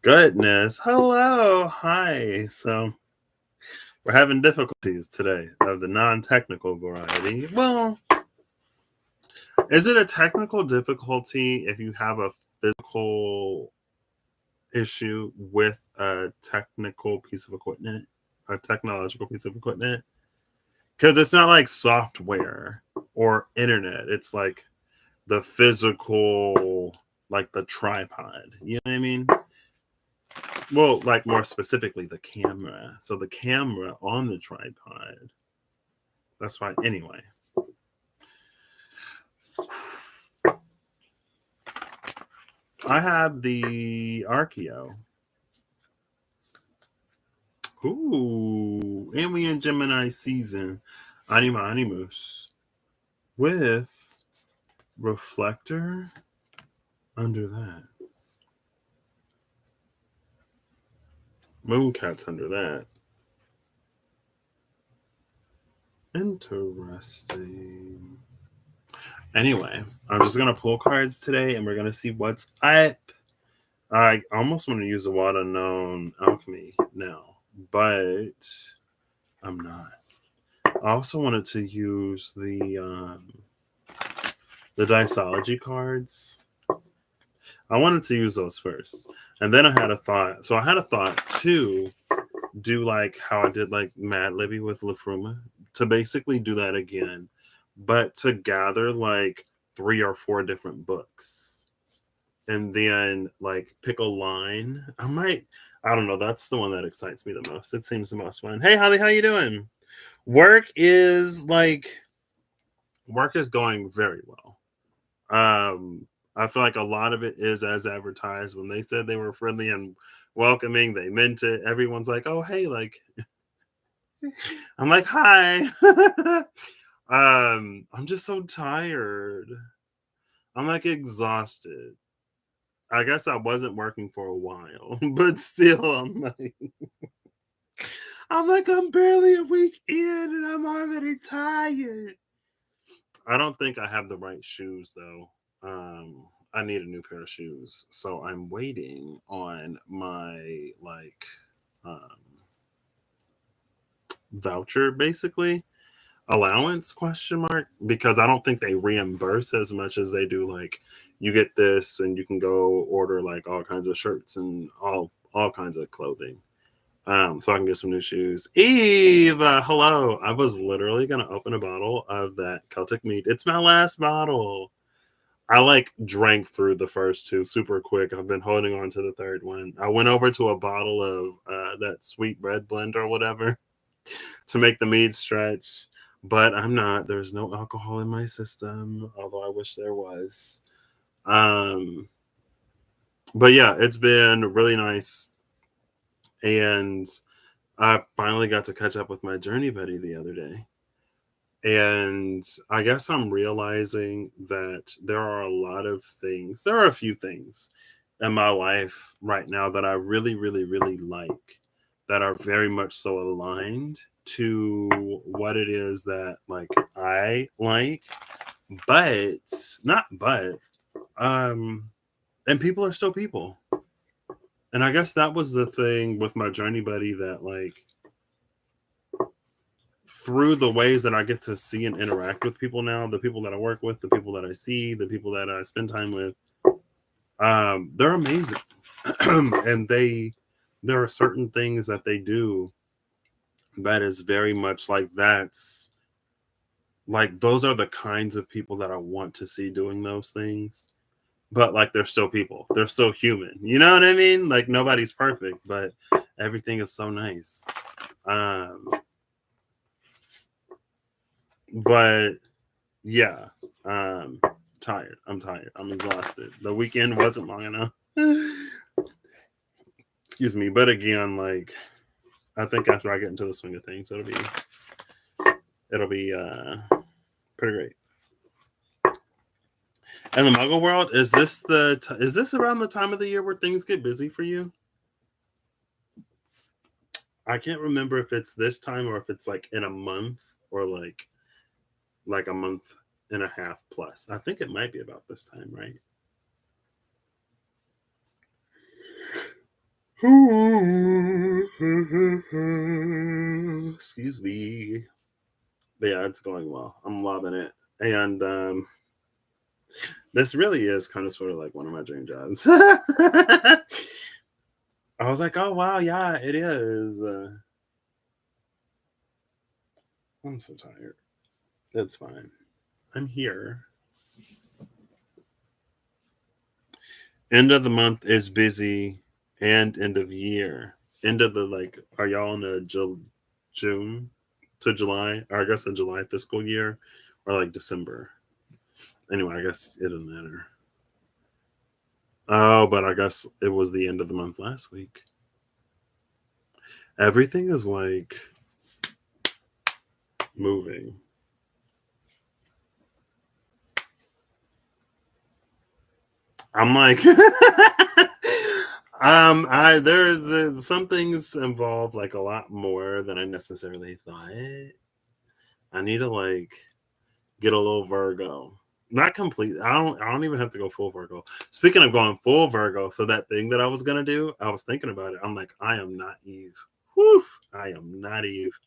Goodness. Hello. Hi. So we're having difficulties today of the non-technical variety. Well, is it a technical difficulty if you have a physical issue with a technical piece of equipment, a technological piece of equipment? Because it's not like software or internet. It's like the physical, like the tripod. You know what I mean? Well, like more specifically, the camera. So the camera on the tripod. That's why. Anyway, I have the Archeo. Ooh, and we in Gemini season. Anima Animus with reflector under that. Mooncat's under that. Interesting. Anyway, I'm just gonna pull cards today, and we're gonna see what's up. I almost want to use the Water Known Alchemy now, but I'm not. I also wanted to use the Diceology cards. I wanted to use those first, and then I had a thought. So I had a thought to do like how I did like Mad Libby with Lafruma, to basically do that again, but to gather like 3 or 4 different books and then like pick a line. I don't know, that's the one that excites me the most. It seems the most fun. Hey Holly, how you doing? Work is like work is going very well. I feel like a lot of it is as advertised. When they said they were friendly and welcoming, they meant it. Everyone's like, oh hey, like I'm like, hi. I'm just so tired. I'm like exhausted. I guess I wasn't working for a while, but still, I'm barely a week in and I'm already tired. I don't think I have the right shoes though. I need a new pair of shoes, so I'm waiting on my um, voucher, basically allowance question mark, because I don't think they reimburse as much as they do. Like you get this, and you can go order like all kinds of shirts and all kinds of clothing. So I can get some new shoes. Eve, hello. I was literally gonna open a bottle of that Celtic mead. It's my last bottle. I like drank through the first 2 super quick. I've been holding on to the third one. I went over to a bottle of that sweet bread blend or whatever to make the mead stretch, but I'm not. There's no alcohol in my system, although I wish there was. Um, but yeah, it's been really nice, and I finally got to catch up with my journey buddy the other day. And I guess I'm realizing that there are a lot of things, there are a few things in my life right now that I really, really, really like, that are very much so aligned to what it is that like I like, but not but um and people are still people. And I guess that was the thing with my journey buddy, that like through the ways that I get to see and interact with people now, the people that I work with, the people that I see, the people that I spend time with, they're amazing. And there are certain things that they do that is very much like, that's like, those are the kinds of people that I want to see doing those things. But like, they're still people, they're still human. You know what I mean? Like, nobody's perfect, but everything is so nice. Um, but yeah, um, tired. I'm tired. I'm exhausted. The weekend wasn't long enough. Excuse me. But again, like, I think after I get into the swing of things, it'll be pretty great. And the Muggle world, is this around the time of the year where things get busy for you? I can't remember if it's this time or if it's like in a month, or like a month and a half plus. I think it might be about this time, right? Excuse me. But yeah, it's going well. I'm loving it. And this really is kind of sort of like one of my dream jobs. I was like, oh wow, yeah, it is. I'm so tired. It's fine. I'm here. End of the month is busy, and end of year. End of the like, are y'all in a June to July, or I guess a July fiscal year, or like December? Anyway, I guess it doesn't matter. Oh, but I guess it was the end of the month last week. Everything is like moving. I'm like, I there's some things involve like a lot more than I necessarily thought. I need to like get a little Virgo. Not complete. I don't even have to go full Virgo. Speaking of going full Virgo, so that thing that I was gonna do, I was thinking about it. I'm like, I am not Eve. Whew, I am not Eve.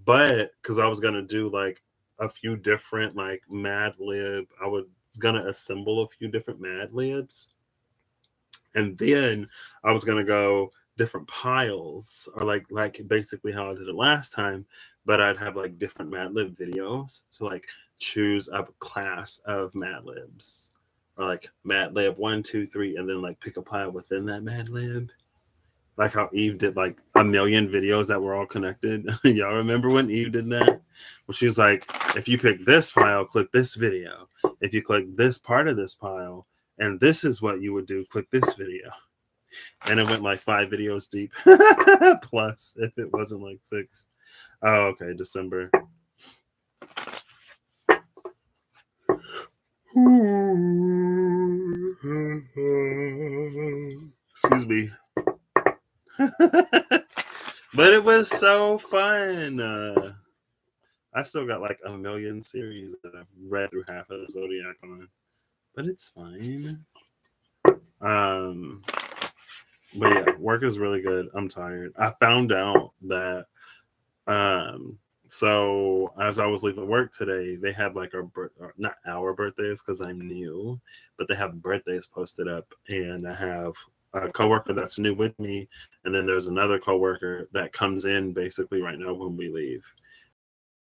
But because I was gonna do like a few different like Mad Lib, I was gonna assemble a few different Mad Libs, and then I was gonna go different piles, or like basically how I did it last time, but I'd have like different Mad Lib videos. So like choose a class of Mad Libs, or like Mad Lib 1, 2, 3, and then like pick a pile within that Mad Lib. Like how Eve did like a million videos that were all connected. Y'all remember when Eve did that? Well, she was like, if you pick this pile, click this video. If you click this part of this pile, and this is what you would do, click this video. And it went like 5 videos deep. Plus, if it wasn't like 6. Oh, okay, December. Excuse me. But it was so fun. I still got like a million series that I've read through half of the Zodiac on, but it's fine. Um, but yeah, work is really good. I'm tired. I found out that so as I was leaving work today, they had like not our birthdays because I'm new, but they have birthdays posted up, and I have a coworker that's new with me, and then there's another coworker that comes in basically right now when we leave.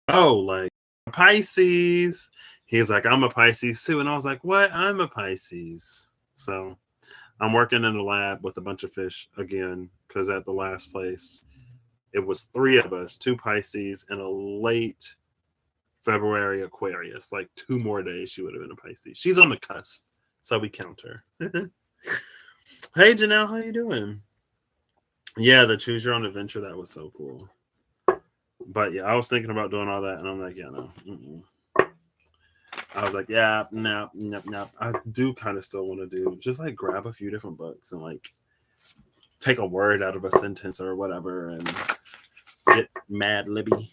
Oh, like Pisces. He's like, I'm a Pisces too. And I was like, what? I'm a Pisces. So I'm working in the lab with a bunch of fish again, because at the last place, it was 3 of us, 2 Pisces, and a late February Aquarius. Like 2 more days, she would have been a Pisces. She's on the cusp, so we count her. Hey, Janelle, how you doing? Yeah, the choose your own adventure. That was so cool. But yeah, I was thinking about doing all that, and I'm like, yeah, no. Mm-mm. I was like, yeah, no, no, no. I do kind of still want to do just like grab a few different books and like take a word out of a sentence or whatever and get mad libby.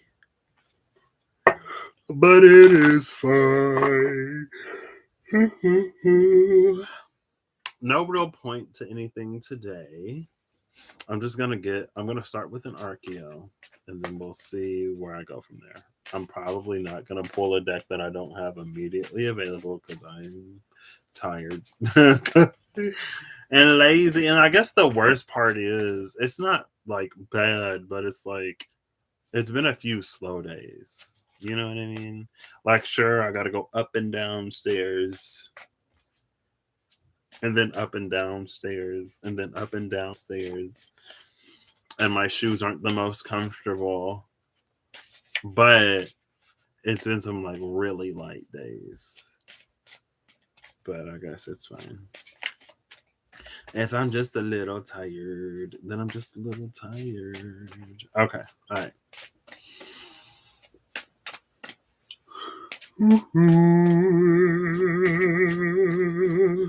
But it is fine. No real point to anything today. I'm gonna start with an Archeo, and then we'll see where I go from there. I'm probably not gonna pull a deck that I don't have immediately available because I'm tired and lazy. And I guess the worst part is it's not like bad, but it's like it's been a few slow days. You know what I mean? Like, sure, I gotta go up and down stairs, and then up and down stairs, and then up and down stairs. And my shoes aren't the most comfortable, but it's been some like really light days. But I guess it's fine. If I'm just a little tired, then I'm just a little tired. Okay, all right.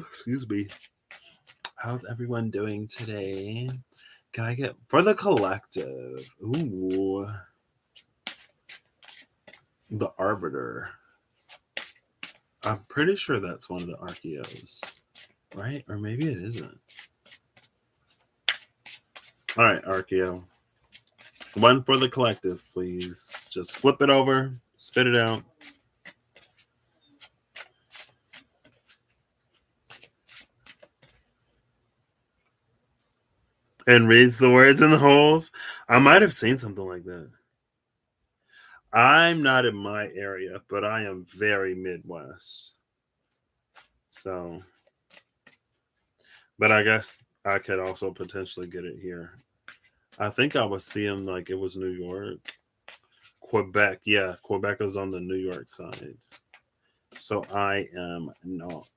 Excuse me. How's everyone doing today? Can I get for the collective? Ooh, the Arbiter. I'm pretty sure that's one of the Archeos, right? Or maybe it isn't. All right, Archeo. One for the collective, please. Just flip it over, spit it out. And reads the words in the holes. I might have seen something like that. I'm not in my area, but I am very Midwest. So, but I guess I could also potentially get it here. I think I was seeing like it was New York, Quebec. Yeah, Quebec is on the New York side. So I am not.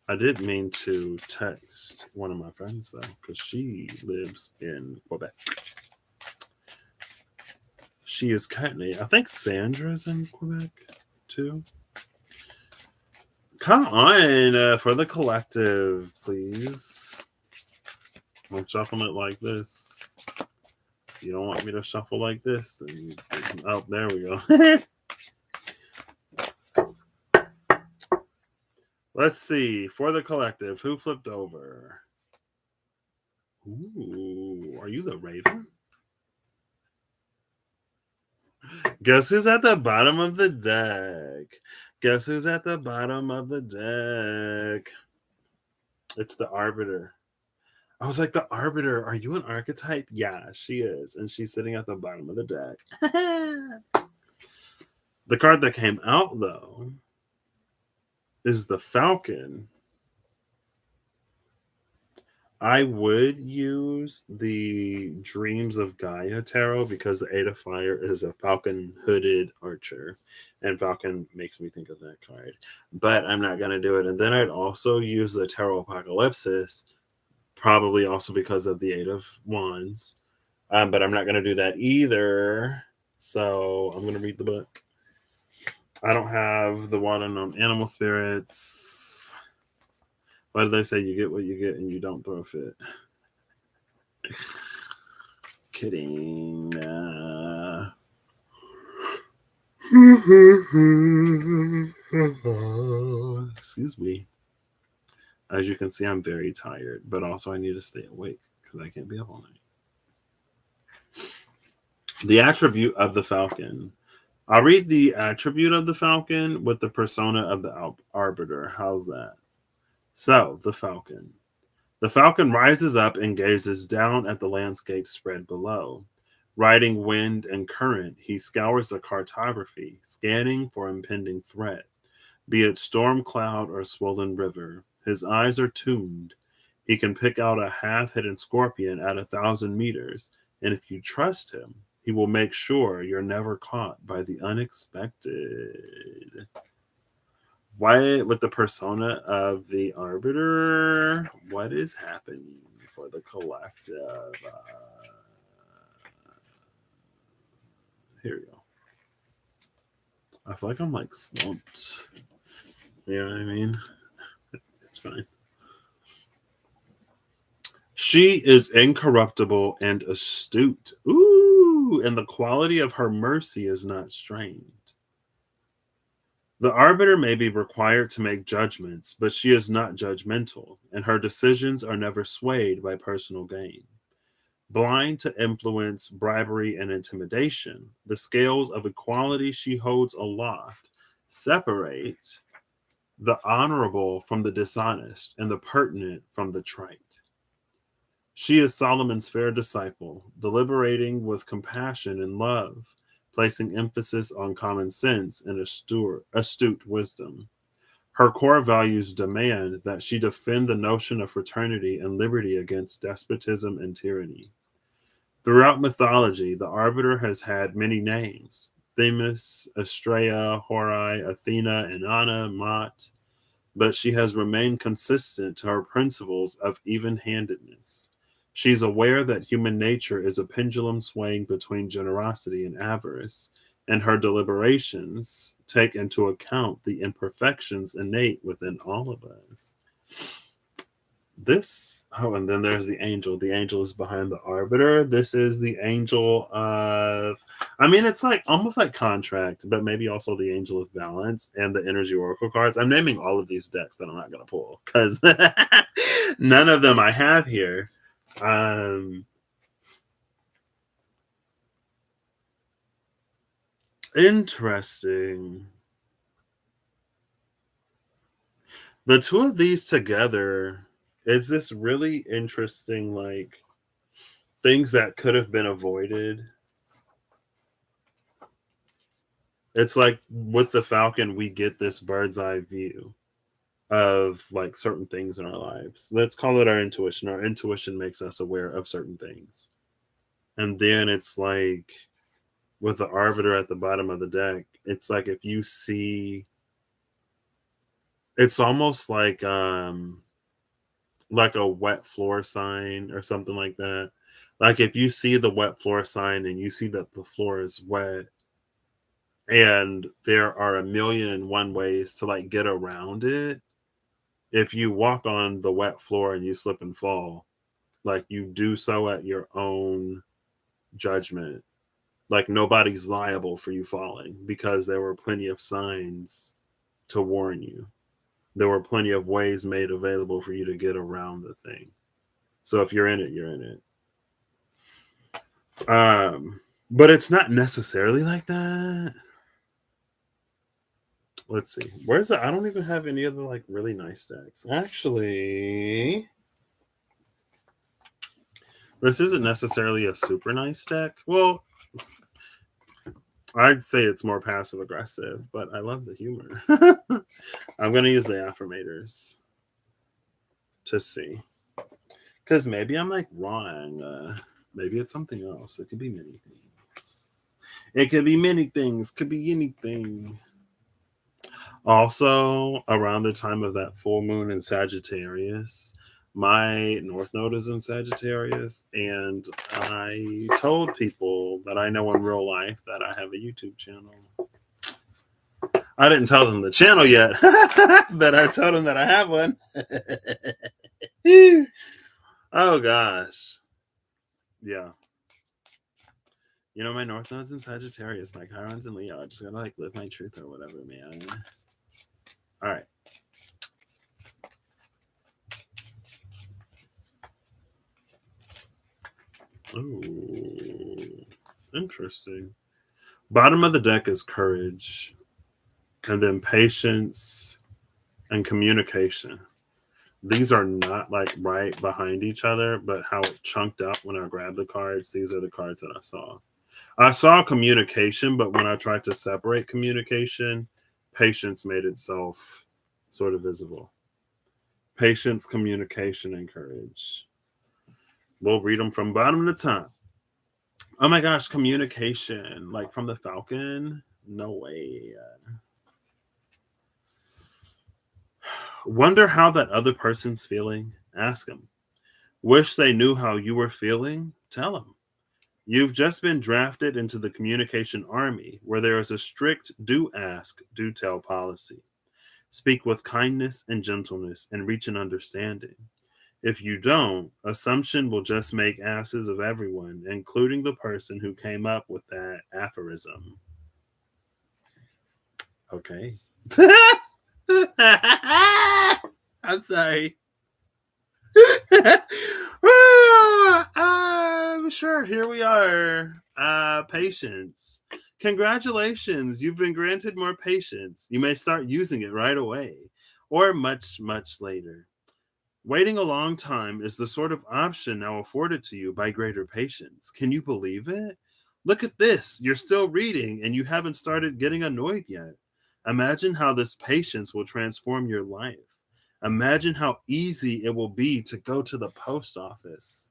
I did mean to text one of my friends though, because she lives in Quebec. She is currently, I think Sandra's in Quebec too. Come on for the collective, please. I'm shuffling it like this. You don't want me to shuffle like this? Oh, there we go. Let's see. For the collective, who flipped over? Ooh, are you the Raven? Guess who's at the bottom of the deck? Guess who's at the bottom of the deck? It's the Arbiter. I was like, the Arbiter, are you an archetype? Yeah, she is. And she's sitting at the bottom of the deck. The card that came out, though, is the Falcon. I would use the Dreams of Gaia tarot because the Eight of Fire is a falcon hooded archer, and falcon makes me think of that card. But I'm not going to do it. And then I'd also use the Tarot Apocalypsis, probably also because of the Eight of Wands. But I'm not going to do that either. So I'm going to read the book. I don't have the One Unknown Animal Spirits. Why do they say you get what you get and you don't throw a fit? Kidding. Excuse me. As you can see, I'm very tired, but also I need to stay awake because I can't be up all night. The attribute of the Falcon. I'll read the attribute of the Falcon with the persona of the Arbiter. How's that? So, the Falcon. The Falcon rises up and gazes down at the landscape spread below. Riding wind and current, he scours the cartography, scanning for impending threat, be it storm cloud or swollen river. His eyes are tuned. He can pick out a half-hidden scorpion at 1,000 meters, and if you trust him, he will make sure you're never caught by the unexpected. Why, with the persona of the Arbiter, what is happening for the collective? Here we go. I feel like I'm like slumped. You know what I mean? It's fine. She is incorruptible and astute. Ooh, and the quality of her mercy is not strained. The arbiter may be required to make judgments, but she is not judgmental, and her decisions are never swayed by personal gain. Blind to influence, bribery, and intimidation, the scales of equality she holds aloft separate the honorable from the dishonest and the pertinent from the trite. She is Solomon's fair disciple, deliberating with compassion and love, placing emphasis on common sense and astute wisdom. Her core values demand that she defend the notion of fraternity and liberty against despotism and tyranny. Throughout mythology, the Arbiter has had many names: Themis, Astraea, Horai, Athena, Inanna, Mot, but she has remained consistent to her principles of even-handedness. She's aware that human nature is a pendulum swaying between generosity and avarice, and her deliberations take into account the imperfections innate within all of us. And then there's the angel. The angel is behind the arbiter. This is the angel of, I mean, it's like almost like contract, but maybe also the angel of balance and the energy oracle cards. I'm naming all of these decks that I'm not going to pull because none of them I have here. Um, Interesting. The two of these together is this really interesting, like things that could have been avoided. It's like with the Falcon, we get this bird's eye view of like certain things in our lives. Let's call it our intuition. Our intuition makes us aware of certain things. And then it's like with the arbiter at the bottom of the deck, it's like if you see, it's almost like a wet floor sign or something like that. Like if you see the wet floor sign and you see that the floor is wet and there are a million and one ways to like get around it, if you walk on the wet floor and you slip and fall, like you do so at your own judgment. Like nobody's liable for you falling because there were plenty of signs to warn you. There were plenty of ways made available for you to get around the thing. So if you're in it, you're in it. But it's not necessarily like that. Let's see. Where's it? I don't even have any other like really nice decks. Actually, this isn't necessarily a super nice deck. Well, I'd say it's more passive aggressive, but I love the humor. I'm gonna use the affirmators to see. Because maybe I'm like wrong. Maybe it's something else. It could be many things. It could be many things. Could be anything. Also, around the time of that full moon in Sagittarius, my North Node is in Sagittarius, and I told people that I know in real life that I have a YouTube channel. I didn't tell them the channel yet, but I told them that I have one. Oh gosh. Yeah. You know, my North Node's in Sagittarius, my Chiron's in Leo. I just gotta like live my truth or whatever, man. All right. Ooh, interesting. Bottom of the deck is courage, and then patience and communication. These are not like right behind each other, but how it chunked up when I grabbed the cards, these are the cards that I saw. I saw communication, but when I tried to separate communication, patience made itself sort of visible. Patience, communication, and courage. We'll read them from bottom to top. Oh my gosh, communication. Like from the Falcon? No way. Wonder how that other person's feeling? Ask them. Wish they knew how you were feeling? Tell them. You've just been drafted into the communication army, where there is a strict do ask, do tell policy. Speak with kindness and gentleness and reach an understanding. If you don't, assumption will just make asses of everyone, including the person who came up with that aphorism. Okay. I'm sorry. Sure, here we are. Patience. Congratulations, you've been granted more patience. You may start using it right away or much, much later. Waiting a long time is the sort of option now afforded to you by greater patience. Can you believe it? Look at this. You're still reading and you haven't started getting annoyed yet. Imagine how this patience will transform your life. Imagine how easy it will be to go to the post office.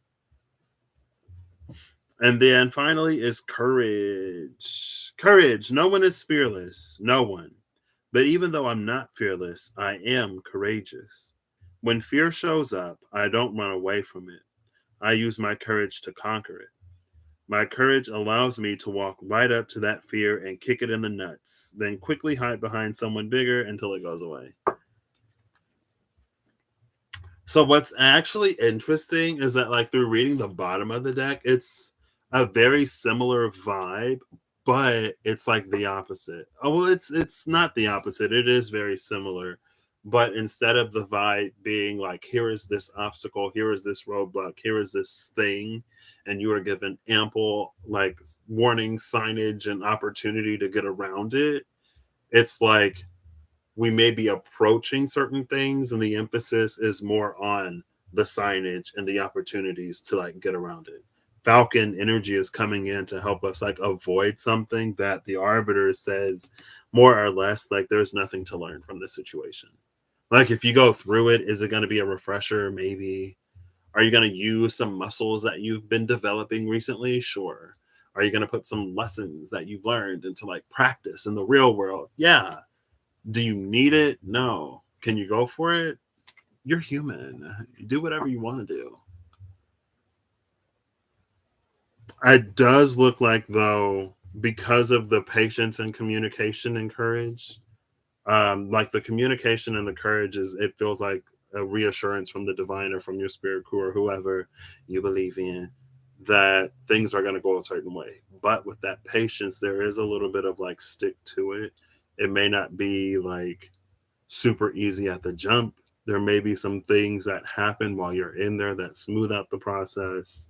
And then finally is courage. Courage. No one is fearless. No one. But even though I'm not fearless, I am courageous. When fear shows up, I don't run away from it. I use my courage to conquer it. My courage allows me to walk right up to that fear and kick it in the nuts, then quickly hide behind someone bigger until it goes away. So what's actually interesting is that like through reading the bottom of the deck, it's a very similar vibe, but it's like the opposite. Oh well, it's not the opposite. It is very similar, But instead of the vibe being like, here is this obstacle, here is this roadblock, here is this thing, and you are given ample like warning signage and opportunity to get around it, it's like we may be approaching certain things and the emphasis is more on the signage and the opportunities to like get around it. Falcon energy is coming in to help us like avoid something that the arbiter says more or less like there's nothing to learn from this situation. Like if you go through it, is it going to be a refresher? Maybe. Are you going to use some muscles that you've been developing recently? Sure. Are you going to put some lessons that you've learned into like practice in the real world? Yeah. Do you need it? No. Can you go for it? You're human. You do whatever you want to do. It does look like, though, because of the patience and communication and courage, like the communication and the courage is, it feels like a reassurance from the divine or from your spirit crew or whoever you believe in that things are going to go a certain way. But with that patience, there is a little bit of like stick to it. It may not be like super easy at the jump. There may be some things that happen while you're in there that smooth out the process.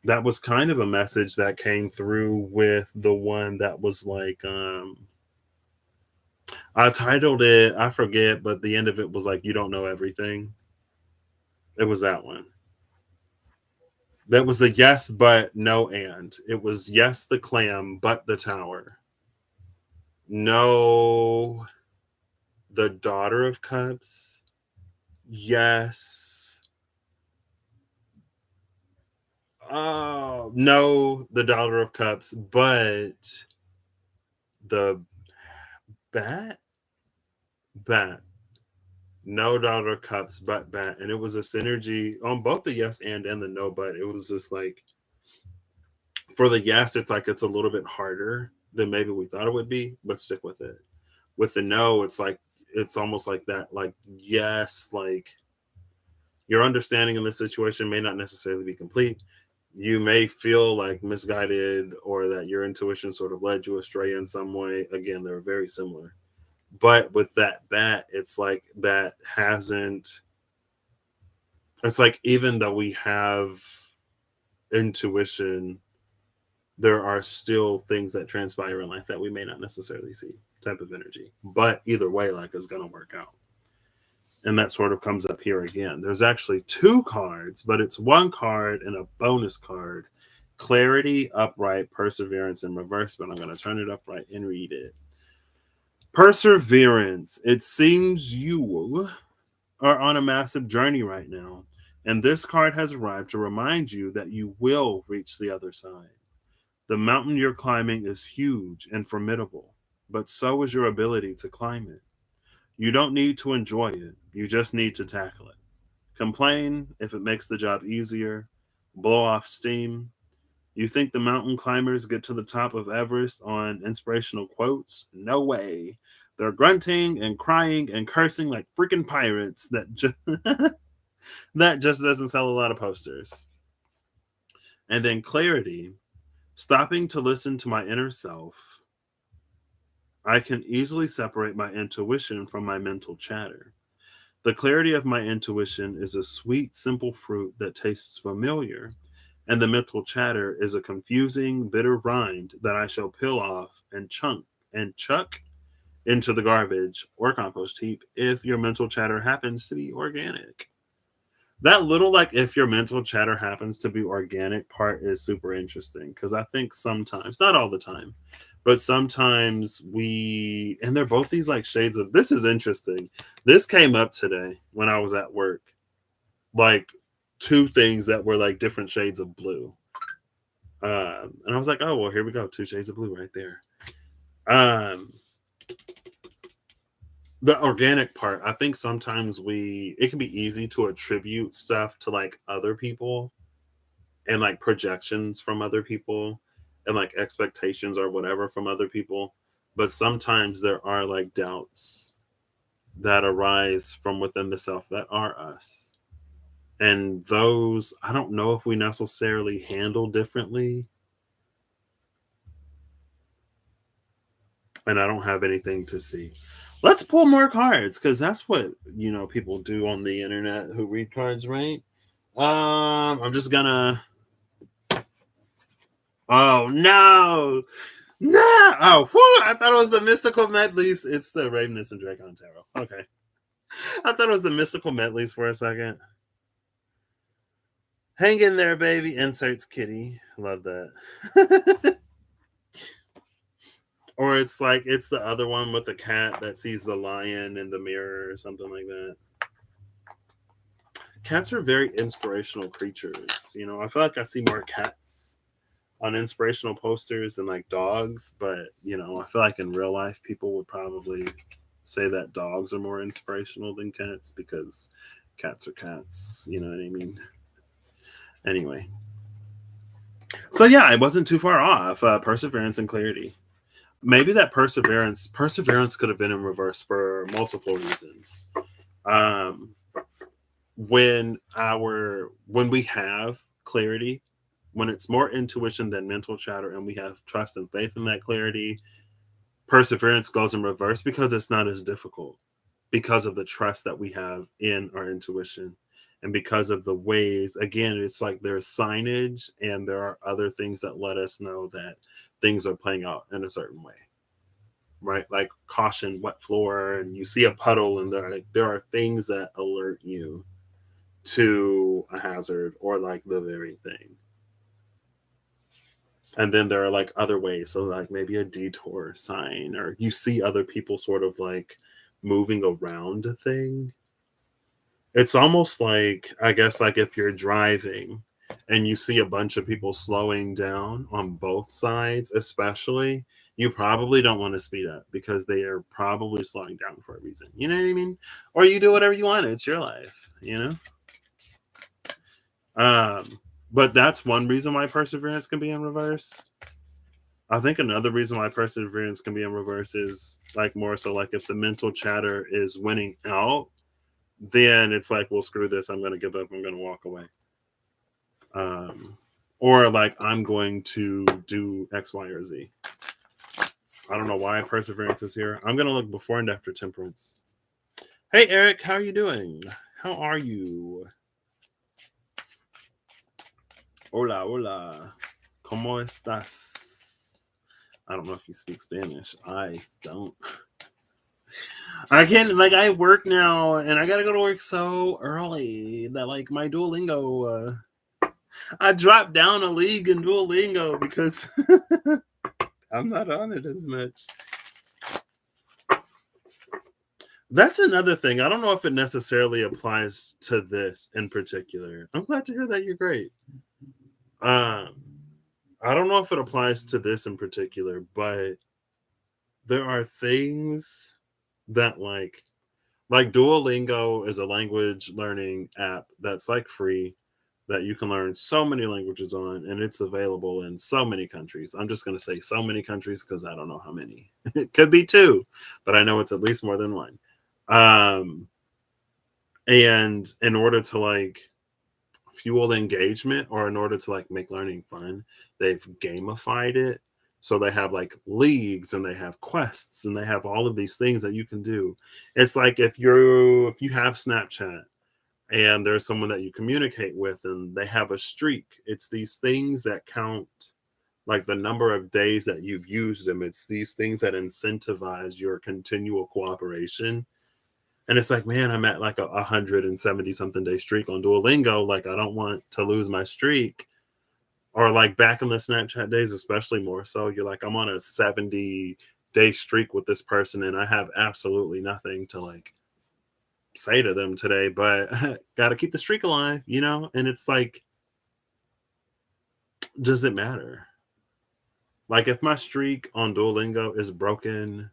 That was kind of a message that came through with the one that was like, I titled it, I forget, but the end of it was like, you don't know everything. It was that one. That was the yes, but no, and it was yes, the clam, but the tower. No, the daughter of cups. Yes. Oh, no, the daughter of cups, but the bat? Bat. No daughter of cups, but bat. And it was a synergy on both the yes and the no, but it was just like, for the yes, it's like it's a little bit harder than maybe we thought it would be, but stick with it. With the no, it's like, it's almost like that, like, yes, like your understanding in this situation may not necessarily be complete. You may feel like misguided or that your intuition sort of led you astray in some way. Again, they're very similar. But with that bat, it's like that hasn't, it's like even though we have intuition, there are still things that transpire in life that we may not necessarily see, type of energy. But either way, like, it's going to work out. And that sort of comes up here again. There's actually two cards, but it's one card and a bonus card. Clarity, upright, perseverance in reverse, but I'm going to turn it upright and read it. Perseverance. It seems you are on a massive journey right now, and this card has arrived to remind you that you will reach the other side. The mountain you're climbing is huge and formidable, but so is your ability to climb it. You don't need to enjoy it, you just need to tackle it. Complain if it makes the job easier, blow off steam. You think the mountain climbers get to the top of Everest on inspirational quotes? No way. They're grunting and crying and cursing like freaking pirates that just doesn't sell a lot of posters. And then clarity, stopping to listen to my inner self. I can easily separate my intuition from my mental chatter. The clarity of my intuition is a sweet, simple fruit that tastes familiar, and the mental chatter is a confusing, bitter rind that I shall peel off and chuck into the garbage or compost heap if your mental chatter happens to be organic. That little, like, if your mental chatter happens to be organic part is super interesting because I think sometimes, not all the time, but sometimes and they're both these like shades of, this is interesting. This came up today when I was at work, like two things that were like different shades of blue. And I was like, oh, well, here we go. Two shades of blue right there. Um, the organic part, I think sometimes it can be easy to attribute stuff to like other people and like projections from other people and like expectations or whatever from other people. But sometimes there are like doubts that arise from within the self that are us. And those, I don't know if we necessarily handle differently. and I don't have anything to see. Let's pull more cards because that's what people do on the internet who read cards, right? I'm just gonna. Oh no, no! Oh, whew, I thought it was the mystical medleys. It's the Ravenous and Dracon Tarot. Okay, I thought it was the mystical medleys for a second. Hang in there, baby. Inserts kitty. Love that. Or it's like it's the other one with the cat that sees the lion in the mirror or something like that. Cats are very inspirational creatures. I feel like I see more cats on inspirational posters than like dogs, but I feel like in real life people would probably say that dogs are more inspirational than cats because cats are cats. You know what I mean? Anyway, so yeah, I wasn't too far off. Perseverance and clarity. Maybe that perseverance could have been in reverse for multiple reasons. Um, when we have clarity, when it's more intuition than mental chatter, and we have trust and faith in that clarity, perseverance goes in reverse because it's not as difficult because of the trust that we have in our intuition and because of the ways. Again, it's like there's signage and there are other things that let us know that things are playing out in a certain way, right? Like caution, wet floor, and you see a puddle, and there are things that alert you to a hazard or like the very thing. And then there are like other ways, so like maybe a detour sign, or you see other people sort of like moving around a thing. It's almost like, I guess, like if you're driving and you see a bunch of people slowing down on both sides, especially, you probably don't want to speed up because they are probably slowing down for a reason. You know what I mean? Or you do whatever you want. It's your life. But that's one reason why perseverance can be in reverse. I think another reason why perseverance can be in reverse is like more so like if the mental chatter is winning out, then it's like, well, screw this. I'm going to give up. I'm going to walk away. Or like, I'm going to do X, Y, or Z. I don't know why perseverance is here. I'm going to look before and after temperance. Hey, Eric, how are you doing? How are you? Hola, hola. ¿Cómo estás? I don't know if you speak Spanish. I don't. I can't, like, I work now and I gotta go to work so early that, like, my Duolingo, I dropped down a league in Duolingo because I'm not on it as much. That's another thing. I don't know if it necessarily applies to this in particular. I'm glad to hear that you're great. Um, I don't know if it applies to this in particular, but there are things that like Duolingo is a language learning app that's like free that you can learn so many languages on, and it's available in so many countries. I'm just going to say so many countries because I don't know how many. It could be two, but I know it's at least more than one. Um, and in order to like fuel engagement, or in order to like make learning fun, they've gamified it. So they have like leagues and they have quests and they have all of these things that you can do. It's like if you have Snapchat and there's someone that you communicate with and they have a streak, it's these things that count, like the number of days that you've used them. It's these things that incentivize your continual cooperation. And it's like, man, I'm at like a 170 something day streak on Duolingo. Like, I don't want to lose my streak. Or like back in the Snapchat days, especially more so, you're like, I'm on a 70-day streak with this person and I have absolutely nothing to like say to them today, but gotta keep the streak alive. And it's like, does it matter? Like, if my streak on Duolingo is broken,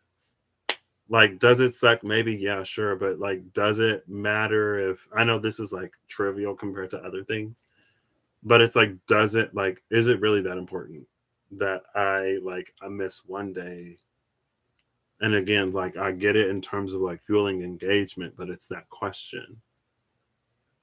like, does it suck? Maybe, yeah, sure. But like, does it matter if I know this is like trivial compared to other things? But it's like, is it really that important that I miss one day? And again, like, I get it in terms of like fueling engagement, but it's that question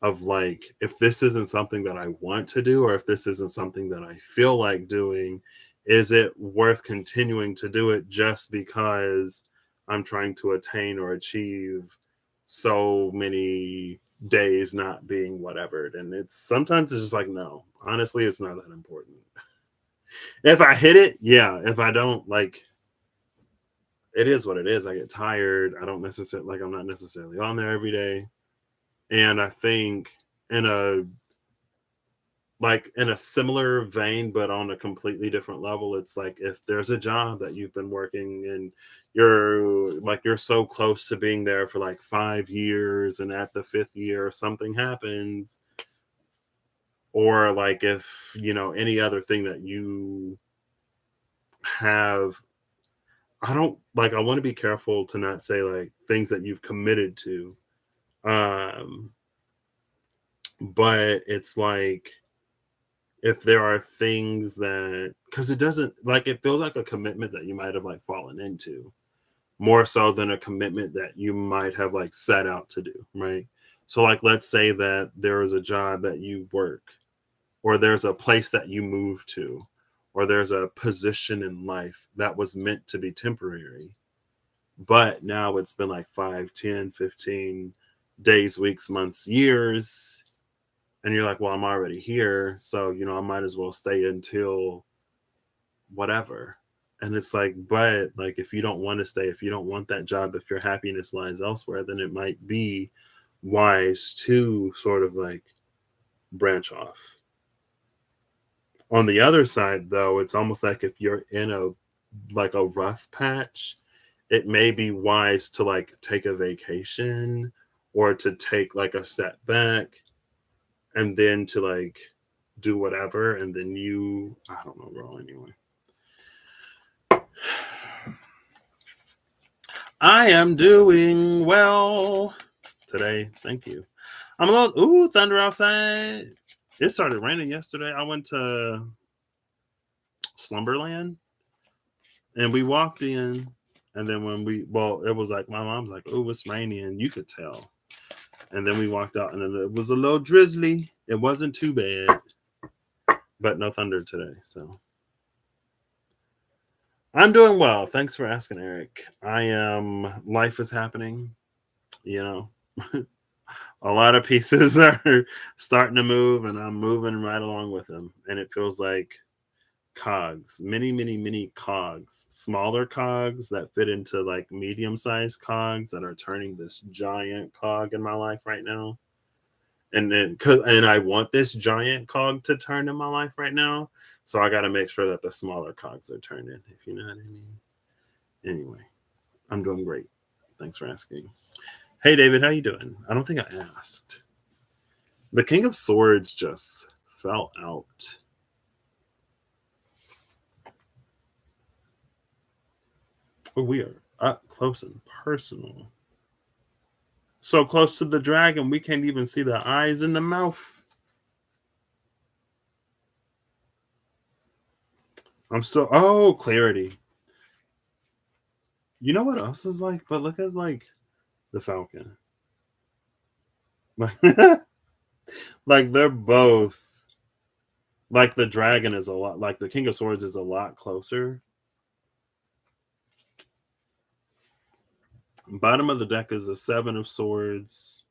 of like, if this isn't something that I want to do, or if this isn't something that I feel like doing, is it worth continuing to do it just because I'm trying to attain or achieve so many days not being whatever? And it's sometimes it's just like, no, honestly, it's not that important. If I hit it, yeah. If I don't, like, it is what it is. I get tired. I don't necessarily, like, I'm not necessarily on there every day. And I think in a in a similar vein, but on a completely different level, it's like if there's a job that you've been working and you're so close to being there for like 5 years, and at the fifth year something happens, or like if any other thing that you have, I don't like, I want to be careful to not say like things that you've committed to, um but it's like if there are things that, because it doesn't, like, it feels like a commitment that you might have like fallen into more so than a commitment that you might have like set out to do, right? So like let's say that there is a job that you work, or there's a place that you move to, or there's a position in life that was meant to be temporary, but now it's been like 5, 10, 15 days, weeks, months, years, and you're like, well, I'm already here, so I might as well stay until whatever. And it's like, but like, if you don't want to stay, if you don't want that job, if your happiness lies elsewhere, then it might be wise to sort of like branch off. On the other side, though, it's almost like if you're in a rough patch, it may be wise to like take a vacation, or to take like a step back, and then to like do whatever, and then I don't know, bro. Anyway, I am doing well today. Thank you. I'm a little, thunder outside. It started raining yesterday. I went to Slumberland and we walked in. And then it was like, my mom's like, oh, it's raining. And you could tell. And then we walked out, and then it was a little drizzly. It wasn't too bad, but no thunder today. So I'm doing well. Thanks for asking, Eric. Life is happening, you know. A lot of pieces are starting to move, and I'm moving right along with them. And it feels like cogs, many, many, many cogs, smaller cogs that fit into like medium sized cogs that are turning this giant cog in my life right now. And I want this giant cog to turn in my life right now. So I got to make sure that the smaller cogs are turning, if you know what I mean. Anyway, I'm doing great. Thanks for asking. Hey, David, how you doing? I don't think I asked. The King of Swords just fell out. Oh, we are up close and personal. So close to the dragon, we can't even see the eyes and the mouth. I'm still. Oh, clarity. You know what else is like? But look at like the Falcon. Like they're both. Like the dragon is a lot. Like the King of Swords is a lot closer. Bottom of the deck is the Seven of Swords.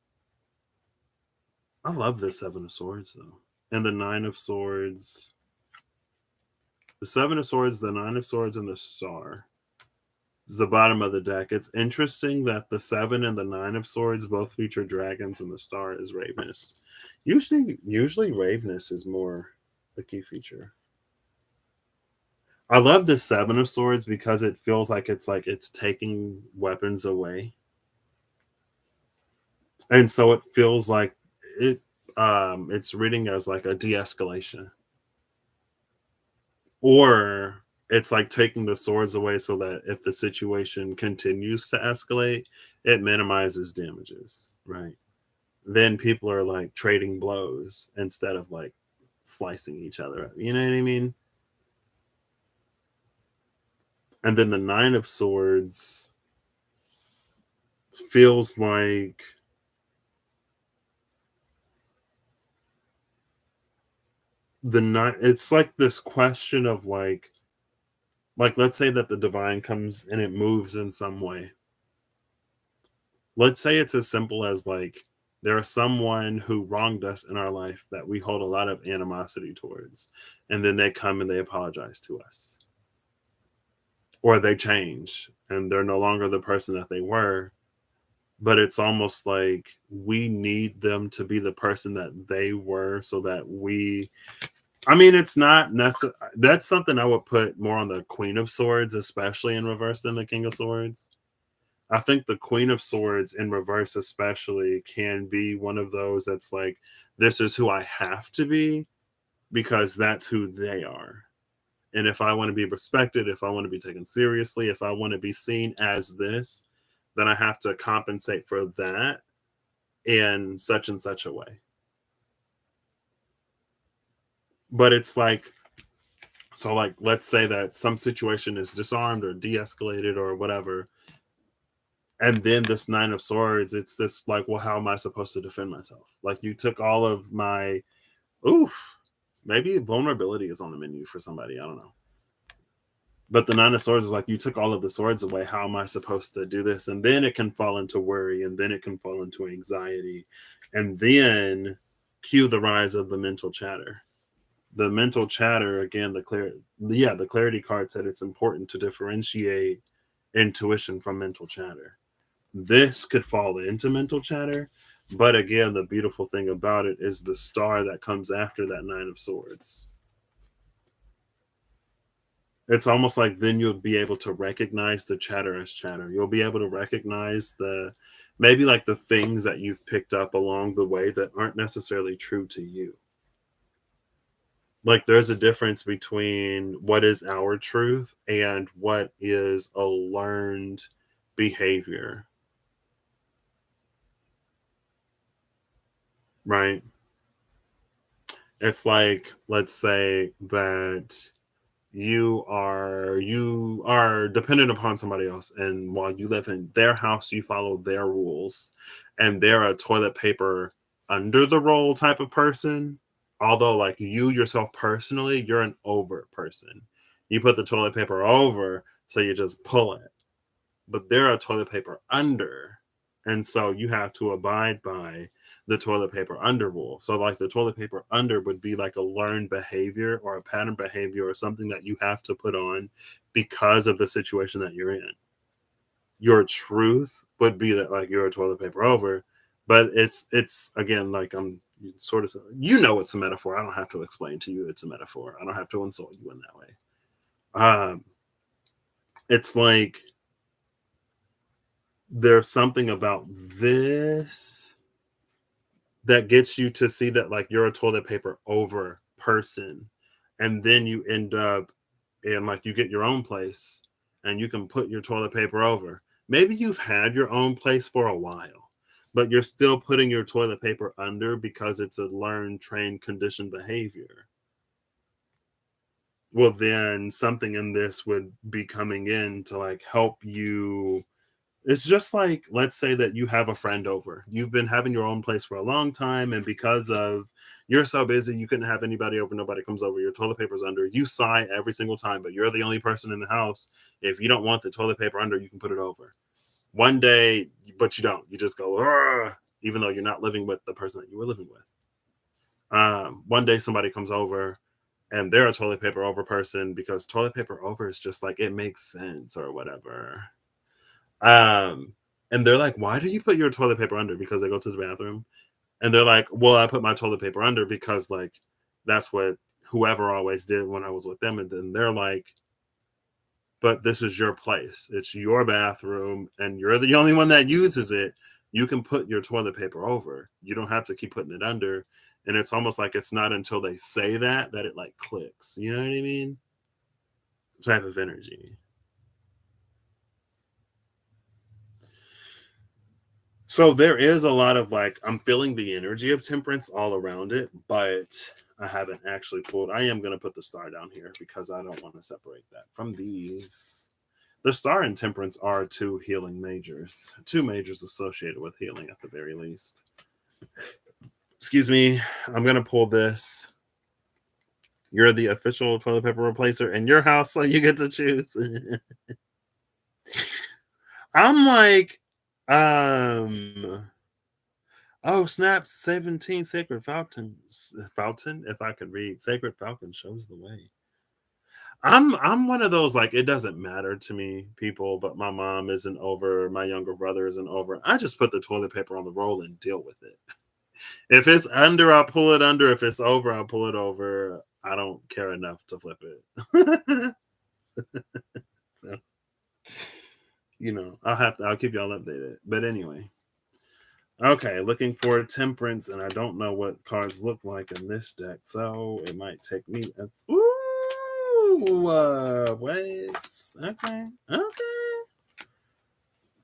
I love this Seven of Swords though. And the Nine of Swords. The Seven of Swords, the Nine of Swords, and the Star is the bottom of the deck. It's interesting that the Seven and the Nine of Swords both feature dragons, and the Star is Ravenous. Usually Ravenous is more the key feature. I love the Seven of Swords because it feels like it's taking weapons away, and so it feels like it. It's reading as like a de-escalation, or it's like taking the swords away so that if the situation continues to escalate, it minimizes damages, right? Then people are like trading blows instead of like slicing each other up. You know what I mean? And then the Nine of Swords feels like it's like this question of like Like, let's say that the divine comes and it moves in some way. Let's say it's as simple as like there is someone who wronged us in our life that we hold a lot of animosity towards, and then they come and they apologize to us, or they change and they're no longer the person that they were. But it's almost like we need them to be the person that they were so that we, I mean, it's not necessary. That's something I would put more on the Queen of Swords, especially in reverse, than the King of Swords. I think the Queen of Swords in reverse, especially, can be one of those that's like, this is who I have to be because that's who they are. And if I want to be respected, if I want to be taken seriously, if I want to be seen as this, then I have to compensate for that in such and such a way. But it's like, so like, let's say that some situation is disarmed or de escalated or whatever. And then this Nine of Swords, it's this like, well, how am I supposed to defend myself? Like, you took all of my, oof, maybe vulnerability is on the menu for somebody. I don't know. But the Nine of Swords is like, you took all of the swords away. How am I supposed to do this? And then it can fall into worry, and then it can fall into anxiety. And then cue the rise of the mental chatter. The mental chatter, again, the clarity card said it's important to differentiate intuition from mental chatter. This could fall into mental chatter, but again, the beautiful thing about it is the star that comes after that Nine of Swords. It's almost like then you'll be able to recognize the chatter as chatter. You'll be able to recognize the, maybe like the things that you've picked up along the way that aren't necessarily true to you. Like, there's a difference between what is our truth and what is a learned behavior, right? It's like, let's say that you are dependent upon somebody else, and while you live in their house you follow their rules, and they're a toilet paper under the roll type of person. Although, like, you yourself personally, you're an over person. You put the toilet paper over, so you just pull it, but they're a toilet paper under, and so you have to abide by the toilet paper under rule. So like, the toilet paper under would be like a learned behavior or a pattern behavior or something that you have to put on because of the situation that you're in. Your truth would be that, like, you're a toilet paper over, but it's again, like, I'm sort of, you know, it's a metaphor. I don't have to explain to you it's a metaphor. I don't have to insult you in that way. It's like, there's something about this that gets you to see that, like, you're a toilet paper over person, and then you end up and like, you get your own place and you can put your toilet paper over. Maybe you've had your own place for a while, but you're still putting your toilet paper under because it's a learned, trained, conditioned behavior. Well, then something in this would be coming in to like help you. It's just like, let's say that you have a friend over. You've been having your own place for a long time, and because of you're so busy, you couldn't have anybody over. Nobody comes over. Your toilet paper's under. You sigh every single time, but you're the only person in the house. If you don't want the toilet paper under, you can put it over. One day, but you don't. You just go, "Ugh," even though you're not living with the person that you were living with. One day, somebody comes over, and they're a toilet paper over person because toilet paper over is just like, it makes sense or whatever. Um, and they're like, "Why do you put your toilet paper under?" Because they go to the bathroom, and they're like, "Well, I put my toilet paper under because, like, that's what whoever always did when I was with them." And then they're like, "But this is your place. It's your bathroom, and you're the only one that uses it. You can put your toilet paper over. You don't have to keep putting it under." And it's almost like it's not until they say that that it like clicks. You know what I mean? Type of energy. So there is a lot of like, I'm feeling the energy of temperance all around it, but I haven't actually pulled. I am going to put the star down here because I don't want to separate that from these. The star and temperance are two majors associated with healing at the very least. Excuse me. I'm going to pull this. You're the official toilet paper replacer in your house, so you get to choose. I'm like, um, oh snap! 17 sacred fountains. Fountain, if I could read, sacred falcon shows the way. I'm one of those like it doesn't matter to me, people, but my mom isn't over, my younger brother isn't over. I just put the toilet paper on the roll and deal with it. If it's under, I'll pull it under. If it's over, I'll pull it over. I don't care enough to flip it. So, I'll keep y'all updated. But anyway. Okay, looking for temperance, and I don't know what cards look like in this deck, so it might take me. Wait. Okay.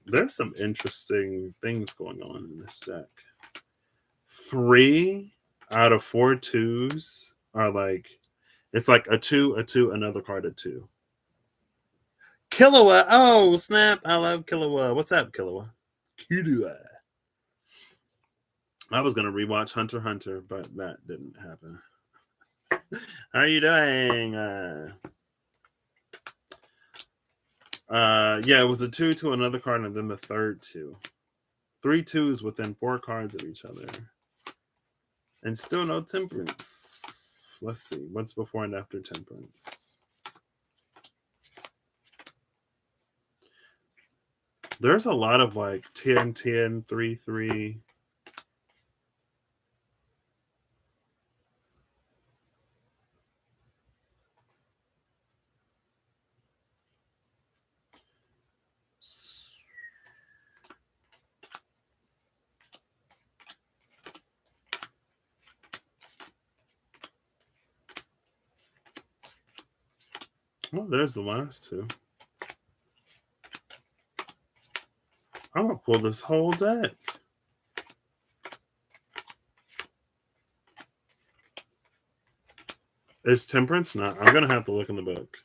There's some interesting things going on in this deck. 3 out of 4 twos are like, it's like a 2, another card, a 2. Killua! Oh, snap! I love Killua. What's up, Killua? Killua. I was gonna rewatch Hunter x Hunter, but that didn't happen. How are you doing? Yeah, it was a 2 to another card, and then the third 2. 3 twos within 4 cards of each other, and still no temperance. Let's see what's before and after temperance. There's a lot of like 10, 10, 3, 3. Oh, there's the last 2. I'm gonna pull this whole deck. Is temperance not? I'm gonna have to look in the book.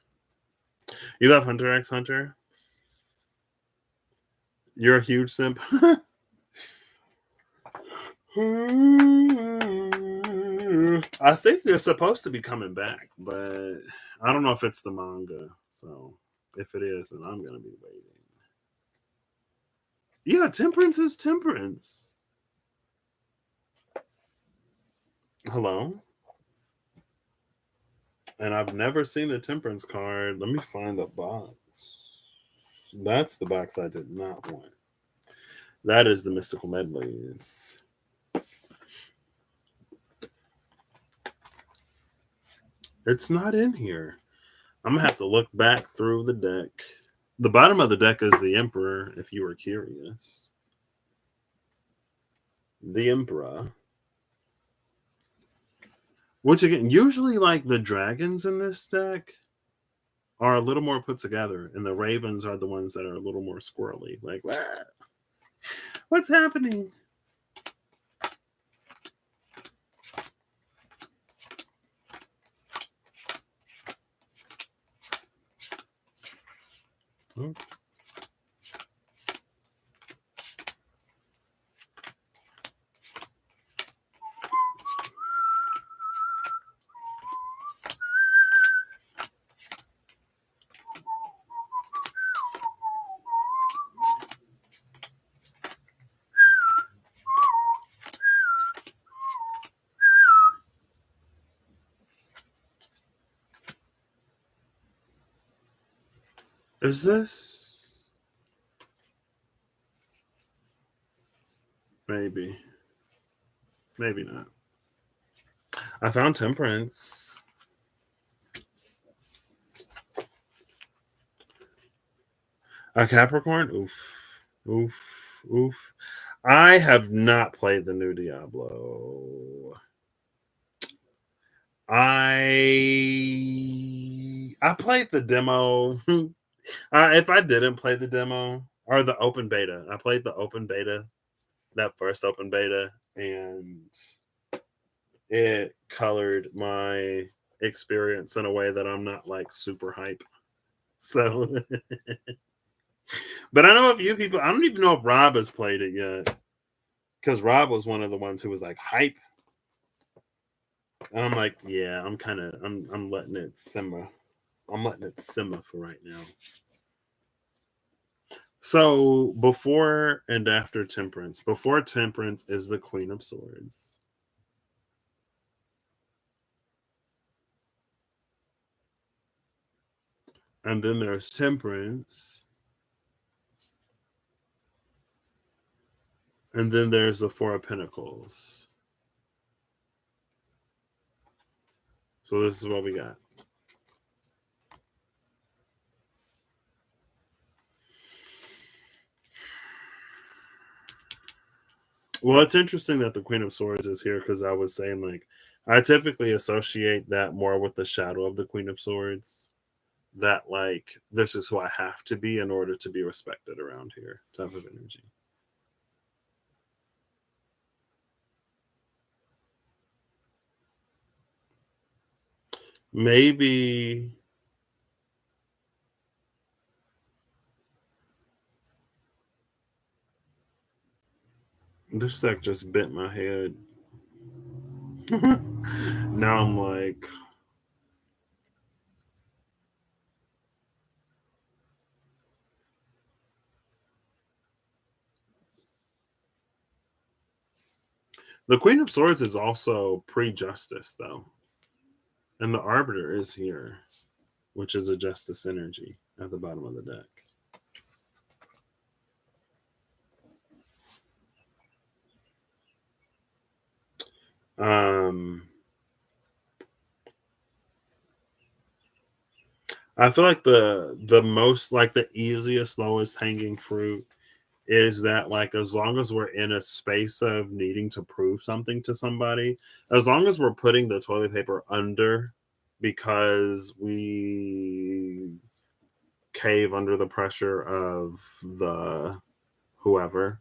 You love Hunter x Hunter? You're a huge simp. I think they're supposed to be coming back, but I don't know if it's the manga. So if it is, then I'm gonna be waiting. Yeah, temperance is temperance. Hello? And I've never seen the temperance card. Let me find the box. That's the box I did not want. That is the mystical medleys. It's not in here. I'm gonna have to look back through the deck. The bottom of the deck is the Emperor, if you were curious. The Emperor. Which again, usually like the dragons in this deck are a little more put together, and the ravens are the ones that are a little more squirrely. Like, what's happening? Oh. Is this? Maybe. Maybe not. I found temperance. A Capricorn? Oof. Oof. Oof. I have not played the new Diablo. I played the demo. If I didn't play the demo or the open beta, I played the open beta, that first open beta, and it colored my experience in a way that I'm not like super hype. So, but I know a few people. I don't even know if Rob has played it yet, because Rob was one of the ones who was like hype. And I'm like, yeah, I'm letting it simmer. I'm letting it simmer for right now. So before and after temperance. Before temperance is the Queen of Swords. And then there's temperance. And then there's the Four of Pentacles. So this is what we got. Well, it's interesting that the Queen of Swords is here because I was saying, like, I typically associate that more with the shadow of the Queen of Swords. That, like, this is who I have to be in order to be respected around here type of energy. Maybe this deck just bent my head. Now I'm like, the Queen of Swords is also pre justice, though. And the Arbiter is here, which is a justice energy at the bottom of the deck. Um, I feel like the most, like, the easiest, lowest hanging fruit is that, like, as long as we're in a space of needing to prove something to somebody, as long as we're putting the toilet paper under because we cave under the pressure of the whoever,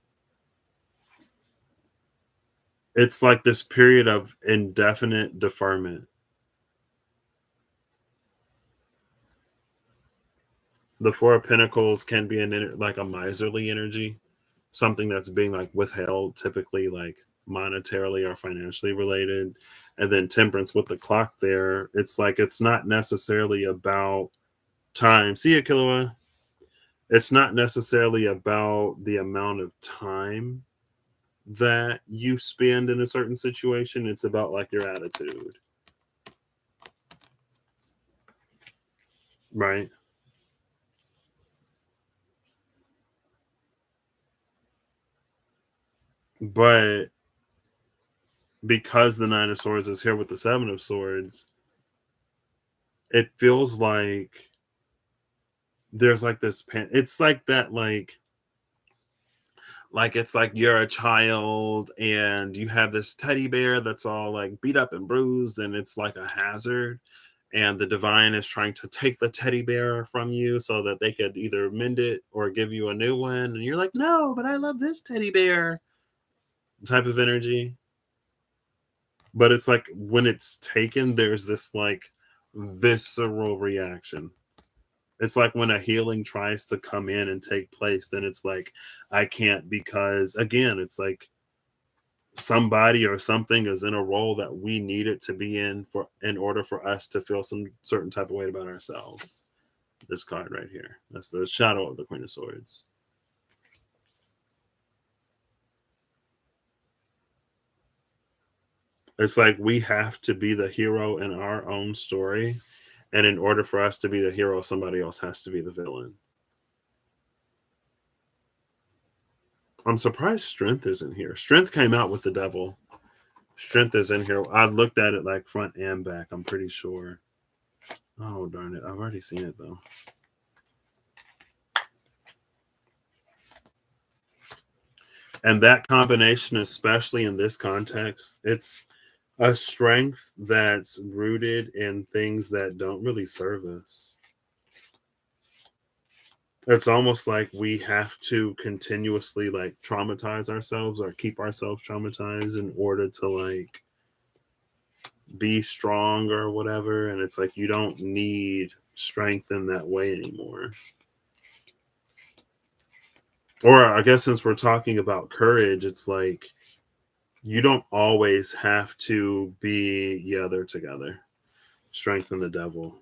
it's like this period of indefinite deferment. The Four of Pentacles can be like a miserly energy, something that's being, like, withheld, typically, like, monetarily or financially related. And then Temperance with the clock there, it's like it's not necessarily about time. See ya, Killua. It's not necessarily about the amount of time that you spend in a certain situation. It's about, like, your attitude, right? But because the Nine of Swords is here with the Seven of Swords, it feels like there's, like, this it's like that, like it's like you're a child and you have this teddy bear that's all, like, beat up and bruised, and it's like a hazard, and the divine is trying to take the teddy bear from you so that they could either mend it or give you a new one, and you're like, no, but I love this teddy bear type of energy. But it's like when it's taken, there's this, like, visceral reaction. It's like when a healing tries to come in and take place, then it's like, I can't, because again, it's like somebody or something is in a role that we need it to be in for in order for us to feel some certain type of way about ourselves. This card right here. That's the shadow of the Queen of Swords. It's like we have to be the hero in our own story. And in order for us to be the hero, somebody else has to be the villain. I'm surprised Strength isn't here. Strength came out with the devil. Strength is in here. I looked at it, like, front and back, I'm pretty sure. Oh, darn it. I've already seen it, though. And that combination, especially in this context, it's a strength that's rooted in things that don't really serve us. It's almost like we have to continuously, like, traumatize ourselves or keep ourselves traumatized in order to, like, be strong or whatever. And it's like you don't need strength in that way anymore. Or I guess since we're talking about courage, it's like You don't always have to be, yeah, they're together. Strength and the devil.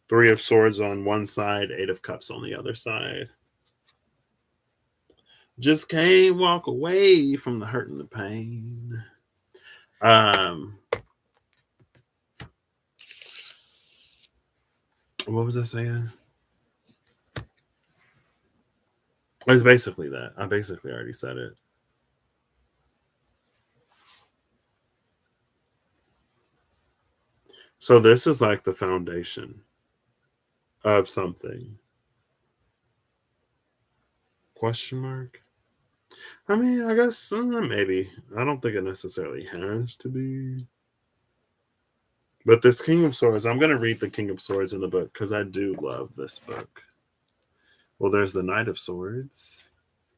Three of swords on one side, eight of cups on the other side. Just can't walk away from the hurt and the pain. What was I saying? It's basically that. I basically already said it. So this is like the foundation of something. Question mark? I mean, I guess maybe. I don't think it necessarily has to be. But this King of Swords, I'm going to read the King of Swords in the book because I do love this book. Well, there's the Knight of Swords,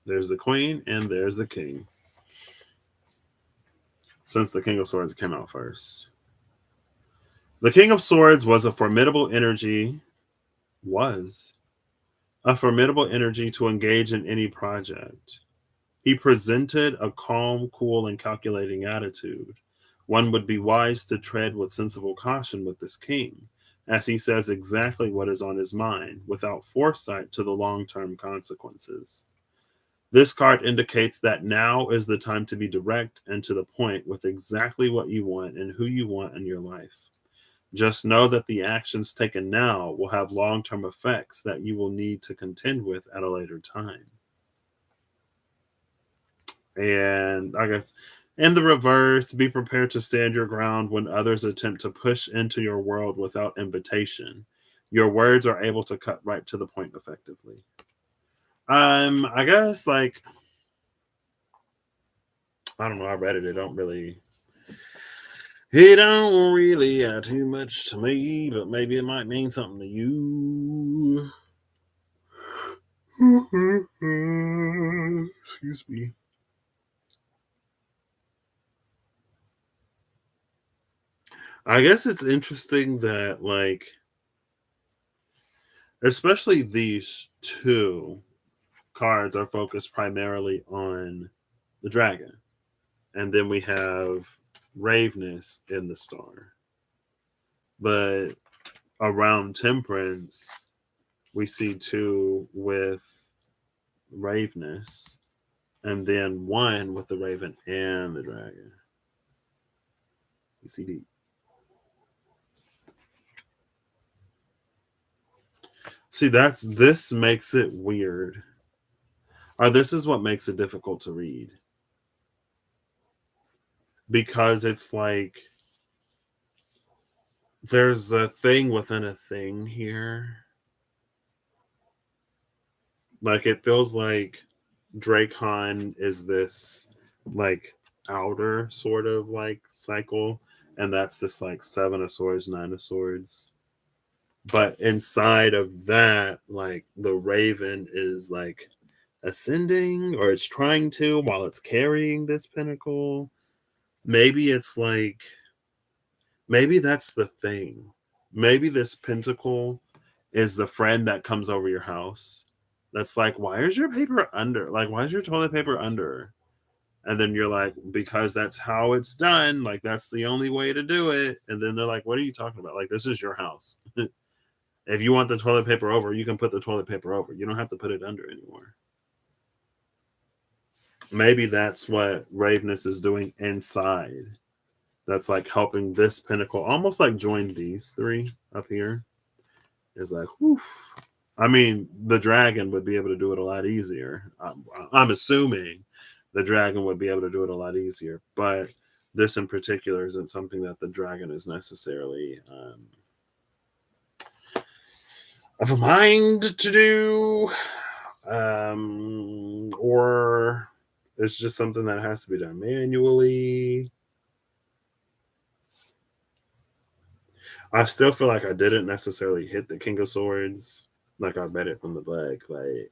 there's the Queen, and there's the King. Since the King of Swords came out first. The King of Swords was a formidable energy, was a formidable energy to engage in any project. He presented a calm, cool, and calculating attitude. One would be wise to tread with sensible caution with this king, as he says exactly what is on his mind, without foresight to the long term consequences. This card indicates that now is the time to be direct and to the point with exactly what you want and who you want in your life. Just know that the actions taken now will have long term effects that you will need to contend with at a later time. And I guess in the reverse, be prepared to stand your ground when others attempt to push into your world without invitation. Your words are able to cut right to the point effectively. I guess like I don't know, I read it. It don't really add too much to me, but maybe it might mean something to you. Excuse me. I guess it's interesting that like especially these two cards are focused primarily on the dragon. And then we have Raveness in the star. But around Temperance, we see two with Raveness, and then one with the Raven and the dragon. You see the See this makes it weird. Or this is what makes it difficult to read. Because it's like there's a thing within a thing here. Like it feels like Dracon is this like outer sort of like cycle, and that's this like seven of swords, nine of swords. But inside of that, like the raven is like ascending, or it's trying to while it's carrying this pinnacle. Maybe it's like maybe that's the thing. Maybe this pentacle is the friend that comes over your house. That's like, why is your paper under? Like, why is your toilet paper under? And then you're like, because that's how it's done. Like, that's the only way to do it. And then they're like, what are you talking about? Like, this is your house. If you want the toilet paper over, you can put the toilet paper over. You don't have to put it under anymore. Maybe that's what Raveness is doing inside. That's like helping this pinnacle almost like join these three up here. It's like, whew. I mean, the dragon would be able to do it a lot easier. I'm assuming the dragon would be able to do it a lot easier, but this in particular isn't something that the dragon is necessarily of a mind to do, or it's just something that has to be done manually. I still feel like I didn't necessarily hit the King of Swords. Like I read it from the back. Like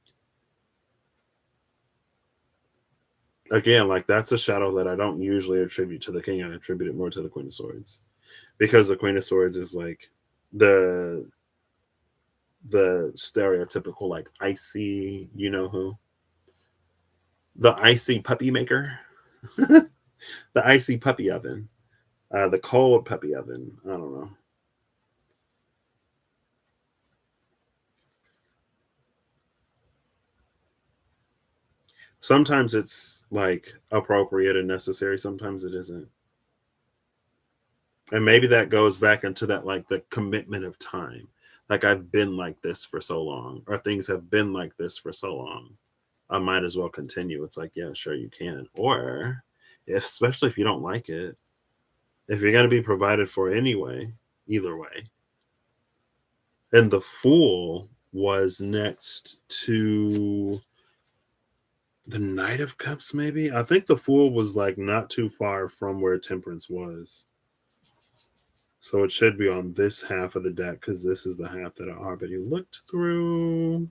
again, like that's a shadow that I don't usually attribute to the King. I attribute it more to the Queen of Swords because the Queen of Swords is like the the stereotypical like icy, you know who. The icy puppy maker, the icy puppy oven, the cold puppy oven. I don't know. Sometimes it's like appropriate and necessary. Sometimes it isn't. And maybe that goes back into that, like, the commitment of time. Like, I've been like this for so long, or things have been like this for so long. I might as well continue. It's like, yeah, sure, you can. Or, if, especially if you don't like it, if you're going to be provided for anyway, either way. And the Fool was next to the Knight of Cups, maybe? I think the Fool was like not too far from where Temperance was. So it should be on this half of the deck because this is the half that I already looked through.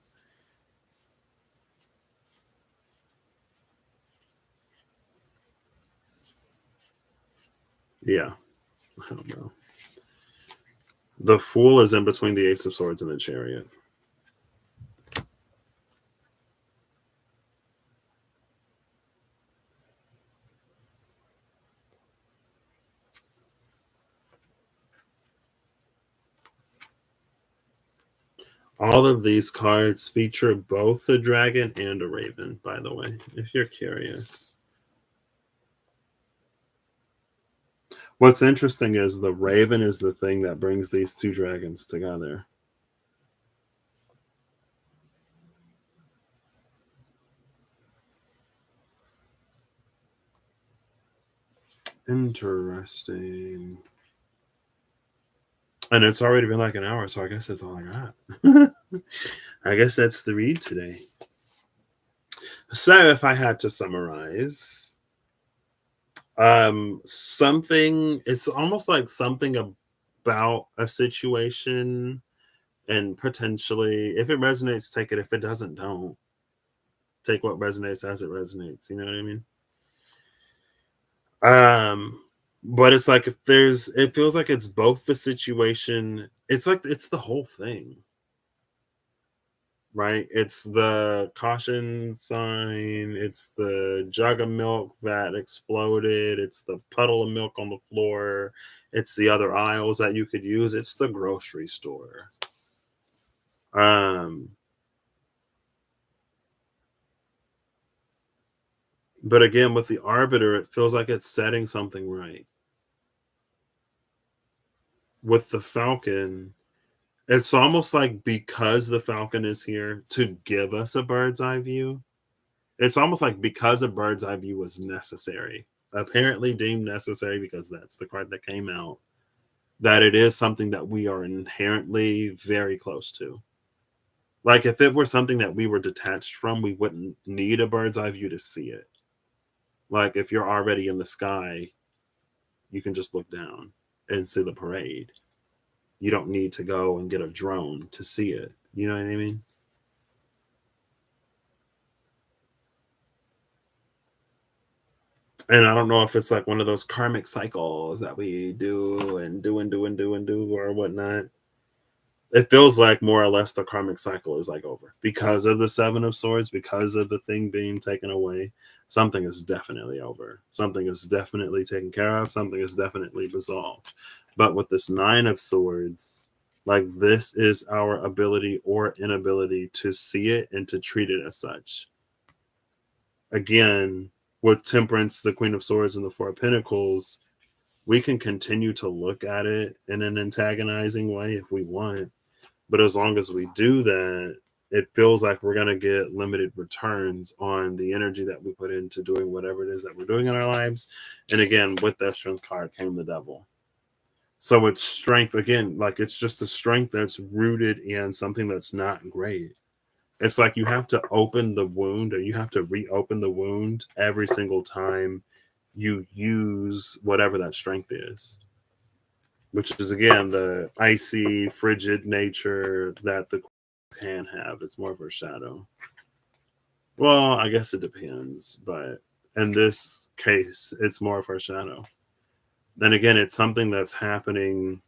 Yeah, I don't know. The Fool is in between the Ace of Swords and the Chariot. All of these cards feature both a dragon and a raven, by the way, if you're curious. What's interesting is the raven is the thing that brings these two dragons together. Interesting. And it's already been like an hour, so I guess that's all I got. I guess that's the read today. So if I had to summarize, something, it's almost like something about a situation, and potentially if it resonates, take it. If it doesn't, don't. Take what resonates as it resonates. You know what I mean? But it's like, if there's, it feels like it's both the situation, it's like it's the whole thing, right? It's the caution sign, it's the jug of milk that exploded, it's the puddle of milk on the floor, it's the other aisles that you could use, it's the grocery store. Um, but again, with the arbiter, it feels like it's setting something right. With the falcon, it's almost like because the falcon is here to give us a bird's eye view, it's almost like because a bird's eye view was necessary, apparently deemed necessary because that's the card that came out, that it is something that we are inherently very close to. Like, if it were something that we were detached from, we wouldn't need a bird's eye view to see it. Like, if you're already in the sky, you can just look down and see the parade. You don't need to go and get a drone to see it. You know what I mean? And I don't know if it's like one of those karmic cycles that we do and do and do and do and do or whatnot. It feels like more or less the karmic cycle is like over because of the Seven of Swords, because of the thing being taken away. Something is definitely over. Something is definitely taken care of. Something is definitely resolved. But with this Nine of Swords, like, this is our ability or inability to see it and to treat it as such. Again, with Temperance, the Queen of Swords, and the Four of Pentacles, we can continue to look at it in an antagonizing way if we want. But as long as we do that, it feels like we're going to get limited returns on the energy that we put into doing whatever it is that we're doing in our lives. And again, with that Strength card came the Devil. So it's strength, again, like, it's just a strength that's rooted in something that's not great. It's like you have to open the wound, or you have to reopen the wound every single time you use whatever that strength is, which is, again, the icy, frigid nature that the can have. It's more of her shadow. Well, I guess it depends, but in this case, it's more of her shadow. Then again, it's something that's happening,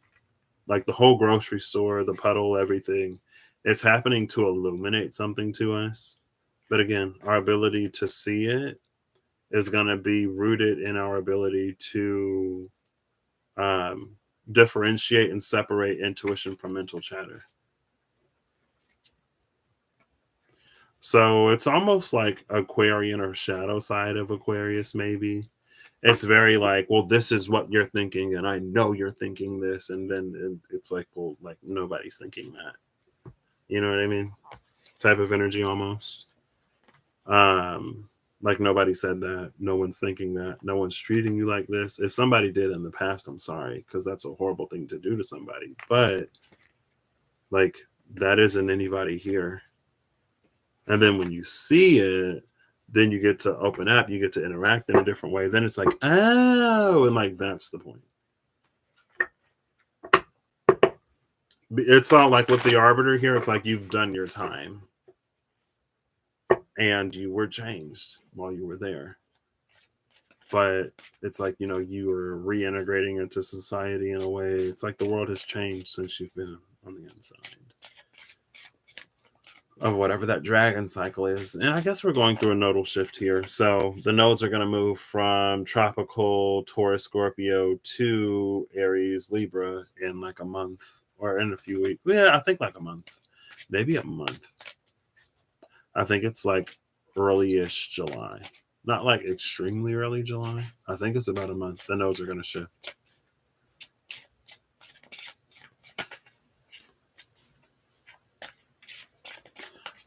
like the whole grocery store, the puddle, everything. It's happening to illuminate something to us, But again, our ability to see it is going to be rooted in our ability to differentiate and separate intuition from mental chatter. So it's almost like Aquarian or shadow side of Aquarius, maybe. It's very like, well, this is what you're thinking, and I know you're thinking this, and then it's like, well, like nobody's thinking that. You know what I mean? Type of energy almost. Like nobody said that. No one's thinking that. No one's treating you like this. If somebody did in the past, I'm sorry, because that's a horrible thing to do to somebody. But like that isn't anybody here. And then when you see it, then you get to open up, you get to interact in a different way. Then it's like, oh, and like that's the point. It's not like with the arbiter here, it's like you've done your time and you were changed while you were there. But it's like, you know, you were reintegrating into society in a way. It's like the world has changed since you've been on the inside of whatever that dragon cycle is. And I guess we're going through a nodal shift here. So the nodes are going to move from tropical Taurus Scorpio to Aries Libra in like a month or in a few weeks. Yeah, I think like a month, maybe a month. I think it's like early-ish July. Not like extremely early July. I think it's about a month. The nodes are going to shift.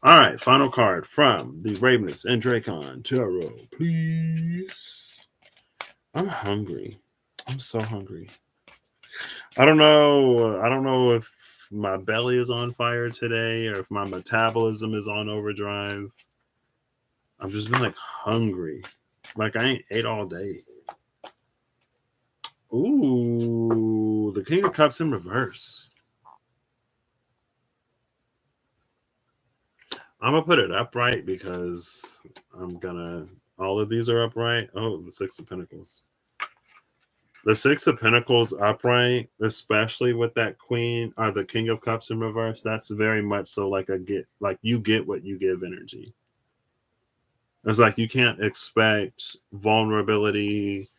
All right, final card from the Ravenous and Dracon Tarot, please. I'm hungry. I'm so hungry. I don't know if my belly is on fire today or if my metabolism is on overdrive. I've just been like hungry. Like I ain't ate all day. Ooh, the King of Cups in reverse. I'm gonna put it upright because all of these are upright. Oh, the Six of Pentacles. The Six of Pentacles upright, especially with that Queen or the King of Cups in reverse, that's very much so like you get what you give energy. It's like you can't expect vulnerability.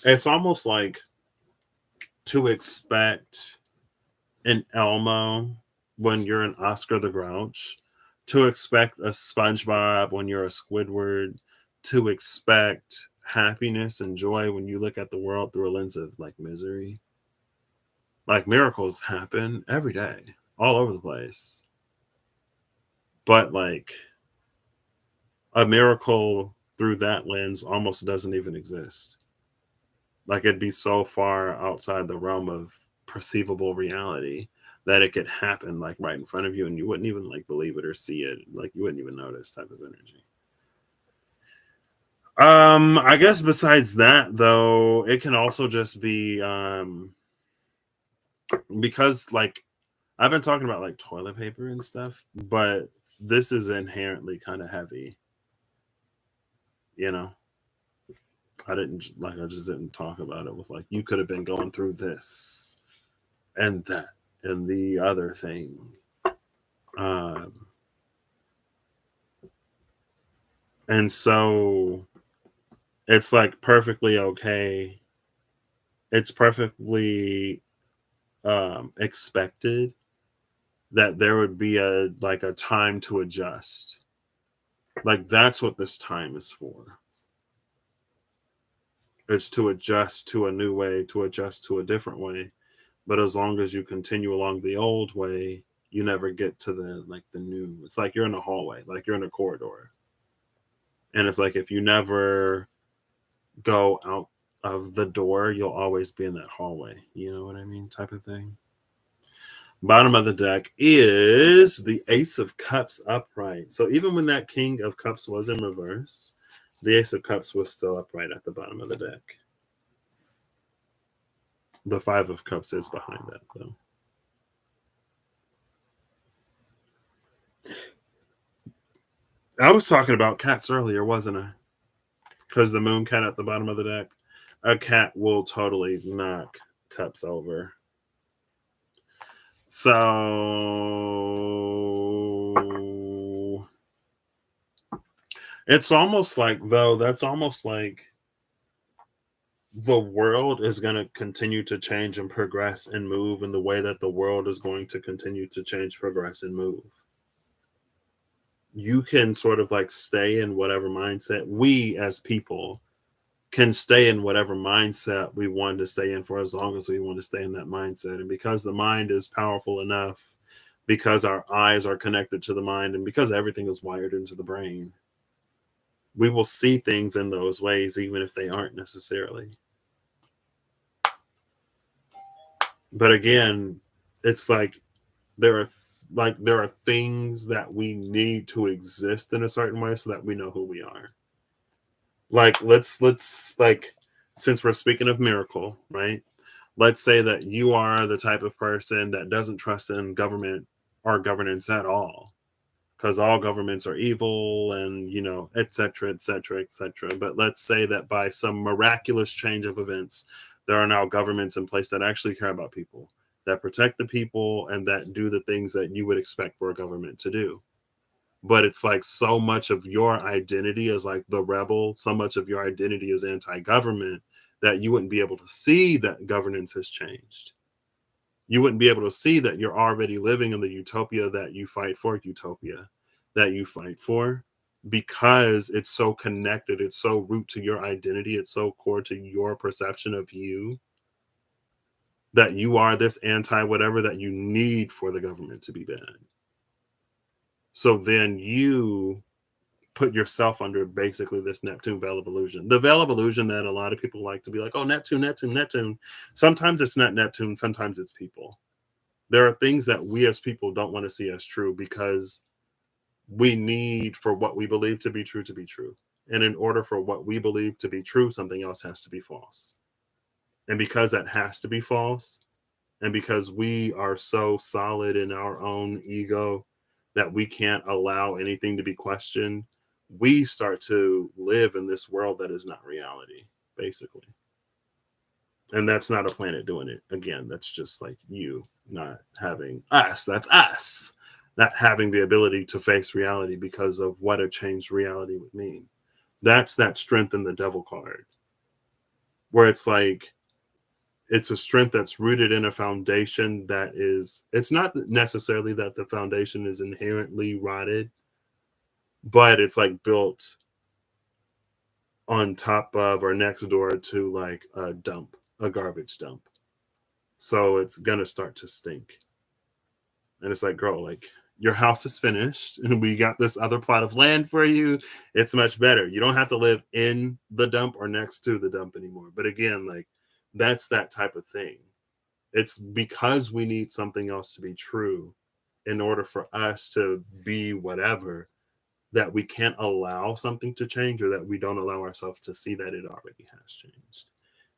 It's almost like to expect an Elmo when you're an Oscar the Grouch, to expect a SpongeBob when you're a Squidward, to expect happiness and joy when you look at the world through a lens of like misery. Like miracles happen every day, all over the place. But like a miracle through that lens almost doesn't even exist. Like it'd be so far outside the realm of perceivable reality that it could happen like right in front of you and you wouldn't even like believe it or see it. Like you wouldn't even notice type of energy. I guess besides that though, it can also just be because like I've been talking about like toilet paper and stuff, but this is inherently kind of heavy. You know, I just didn't talk about it with like, you could have been going through this and that and the other thing. And so it's like perfectly okay. It's perfectly expected that there would be a time to adjust. Like that's what this time is for. It's to adjust to a new way, to adjust to a different way. But as long as you continue along the old way, you never get to the new. It's like you're in a hallway, like you're in a corridor. And it's like if you never go out of the door, you'll always be in that hallway. You know what I mean? Type of thing. Bottom of the deck is the Ace of Cups upright. So even when that King of Cups was in reverse, the Ace of Cups was still upright at the bottom of the deck. The Five of Cups is behind that, though. I was talking about cats earlier, wasn't I? Because the moon cat at the bottom of the deck. A cat will totally knock cups over. So It's almost like, though, that's almost like the world is going to continue to change and progress and move in the way that the world is going to continue to change, progress, and move. You can sort of like stay in whatever mindset we as people can stay in whatever mindset we want to stay in for as long as we want to stay in that mindset. And because the mind is powerful enough, because our eyes are connected to the mind, and because everything is wired into the brain, we will see things in those ways, even if they aren't necessarily. But again, it's like there are there are things that we need to exist in a certain way so that we know who we are. Like let's like, since we're speaking of miracle, right? Let's say that you are the type of person that doesn't trust in government or governance at all, because all governments are evil and, et cetera, et cetera, et cetera. But let's say that by some miraculous change of events, there are now governments in place that actually care about people, that protect the people, and that do the things that you would expect for a government to do. But it's like so much of your identity is like the rebel, so much of your identity is anti-government, that you wouldn't be able to see that governance has changed. You wouldn't be able to see that you're already living in the utopia that you fight for, because it's so connected, it's so root to your identity, it's so core to your perception of you, that you are this anti whatever that you need for the government to be bad. So then you put yourself under basically this Neptune veil of illusion. The veil of illusion that a lot of people like to be like, oh, Neptune, Neptune, Neptune. Sometimes it's not Neptune, sometimes it's people. There are things that we as people don't want to see as true because we need for what we believe to be true to be true. And in order for what we believe to be true, something else has to be false. And because that has to be false, and because we are so solid in our own ego that we can't allow anything to be questioned, we start to live in this world that is not reality, basically. And that's not a planet doing it. Again, that's just like you not having us. That's us not having the ability to face reality because of what a changed reality would mean. That's that strength in the devil card, where it's like, it's a strength that's rooted in a foundation that is, it's not necessarily that the foundation is inherently rotted, but it's like built on top of or next door to like a dump, a garbage dump. So it's gonna start to stink. And it's like, girl, like, your house is finished and we got this other plot of land for you. It's much better. You don't have to live in the dump or next to the dump anymore. But again, like, that's that type of thing. It's because we need something else to be true in order for us to be whatever, that we can't allow something to change, or that we don't allow ourselves to see that it already has changed.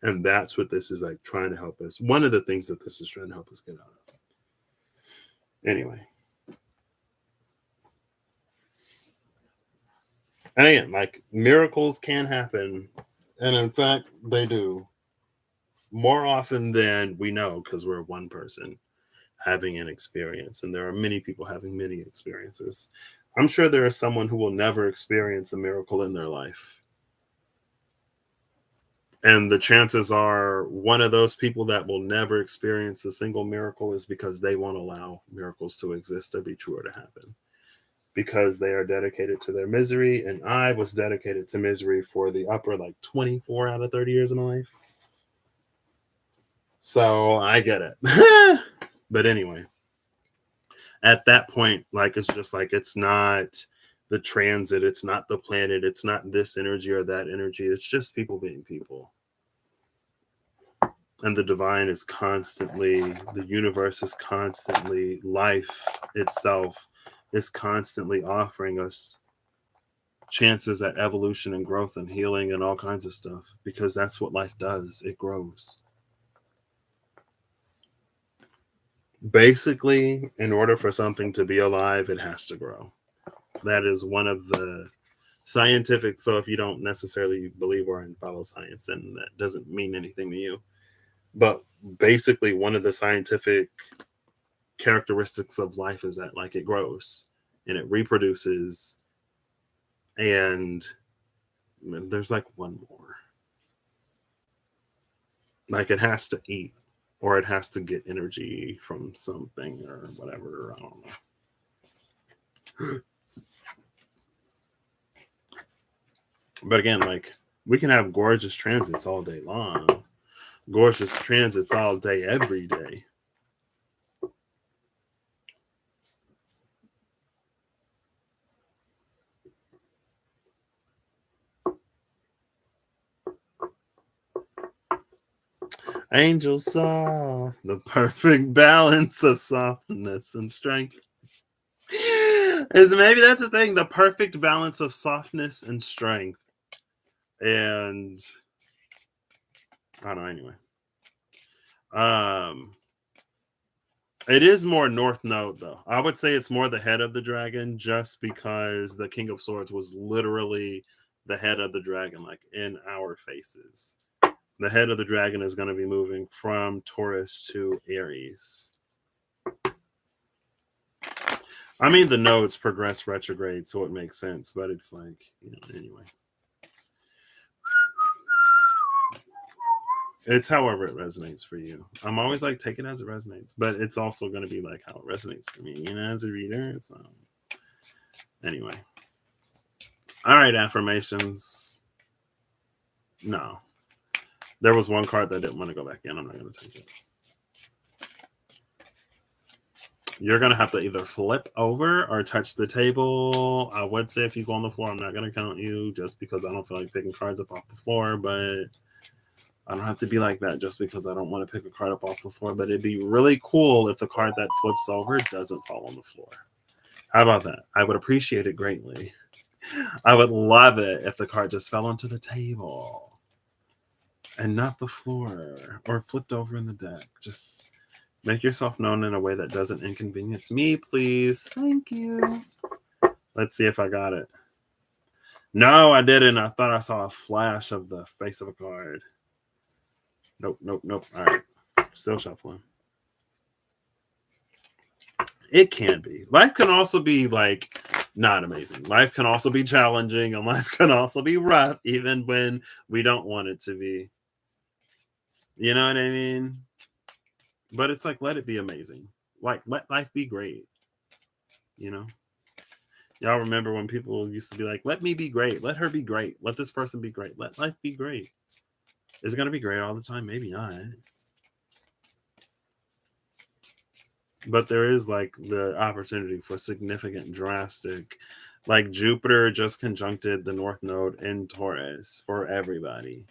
And that's what this is like trying to help us. One of the things that this is trying to help us get out of. Anyway. And again, like, miracles can happen. And in fact, they do more often than we know, because we're one person having an experience. And there are many people having many experiences. I'm sure there is someone who will never experience a miracle in their life. And the chances are one of those people that will never experience a single miracle is because they won't allow miracles to exist or be true or to happen, because they are dedicated to their misery. And I was dedicated to misery for the upper like 24 out of 30 years of my life. So I get it. But anyway, at that point, like, it's just like, it's not the transit, it's not the planet, it's not this energy or that energy. It's just people being people. And the divine is constantly, the universe is constantly, life itself is constantly offering us chances at evolution and growth and healing and all kinds of stuff, because that's what life does. It grows. Basically, in order for something to be alive, it has to grow. That is one of the scientific. So if you don't necessarily believe or follow science, then that doesn't mean anything to you. But basically, one of the scientific characteristics of life is that, like, it grows and it reproduces, And there's like one more. Like it has to eat or it has to get energy from something or whatever. I don't know. But again, like we can have gorgeous transits all day long, gorgeous transits all day, every day. Angels saw the perfect balance of softness and strength. Is maybe that's the thing, the perfect balance of softness and strength. And I don't know, anyway. Um it is more North Node though. I would say it's more the head of the dragon just because the King of Swords was literally the head of the dragon, like in our faces. The head of the dragon is going to be moving from Taurus to Aries. I mean, the nodes progress retrograde, so it makes sense, but it's like, anyway. It's however it resonates for you. I'm always like, take it as it resonates, but it's also going to be like how it resonates for me. As a reader, it's anyway. All right, affirmations. No. There was one card that I didn't want to go back in. I'm not going to take it. You're going to have to either flip over or touch the table. I would say if you go on the floor, I'm not going to count you just because I don't feel like picking cards up off the floor, but I don't have to be like that just because I don't want to pick a card up off the floor. But it'd be really cool if the card that flips over doesn't fall on the floor. How about that? I would appreciate it greatly. I would love it if the card just fell onto the table and not the floor or flipped over in the deck. Just make yourself known in a way that doesn't inconvenience me, please. Thank you. Let's see if I got it. No, I didn't. I thought I saw a flash of the face of a card. Nope. All right. Still shuffling. It can be. Life can also be like not amazing. Life can also be challenging, and life can also be rough, even when we don't want it to be. You know what I mean? But it's like, let it be amazing. Like, let life be great. Y'all remember when people used to be like, let me be great. Let her be great. Let this person be great. Let life be great. Is it going to be great all the time? Maybe not. But there is like the opportunity for significant drastic, like Jupiter just conjuncted the North Node in Taurus for everybody.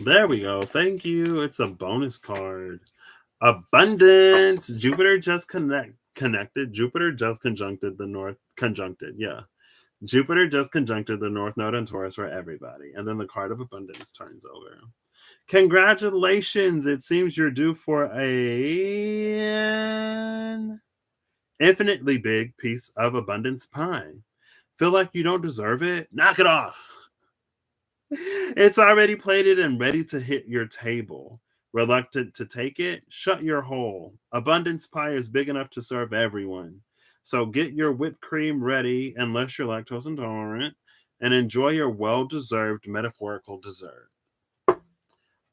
There we go. Thank you. It's a bonus card. Abundance. Jupiter just connected. Jupiter just conjuncted the North. Conjuncted. Yeah. Jupiter just conjuncted the North Node in Taurus for everybody. And then the card of abundance turns over. Congratulations. It seems you're due for an infinitely big piece of abundance pie. Feel like you don't deserve it? Knock it off. It's already plated and ready to hit your table. Reluctant to take it? Shut your hole. Abundance pie is big enough to serve everyone. So get your whipped cream ready, unless you're lactose intolerant, and enjoy your well-deserved metaphorical dessert.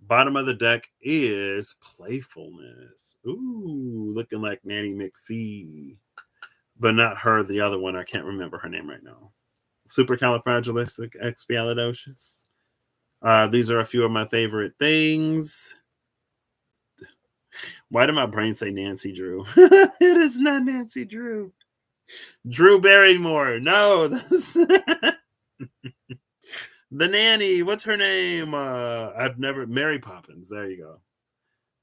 Bottom of the deck is playfulness. Ooh, looking like Nanny McPhee. But not her, the other one. I can't remember her name right now. Supercalifragilisticexpialidocious. These are a few of my favorite things. Why did my brain say Nancy Drew? It is not Nancy Drew. Drew Barrymore. No. The nanny. What's her name? I've never. Mary Poppins. There you go.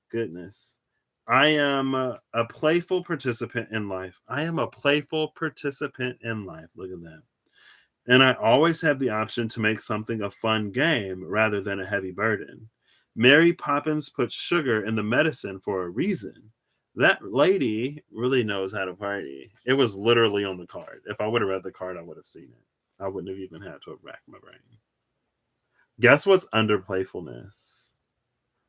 Goodness. I am a playful participant in life. I am a playful participant in life. Look at that. And I always have the option to make something a fun game rather than a heavy burden. Mary Poppins puts sugar in the medicine for a reason. That lady really knows how to party. It was literally on the card. If I would have read the card, I would have seen it. I wouldn't have even had to have racked my brain. Guess what's under playfulness?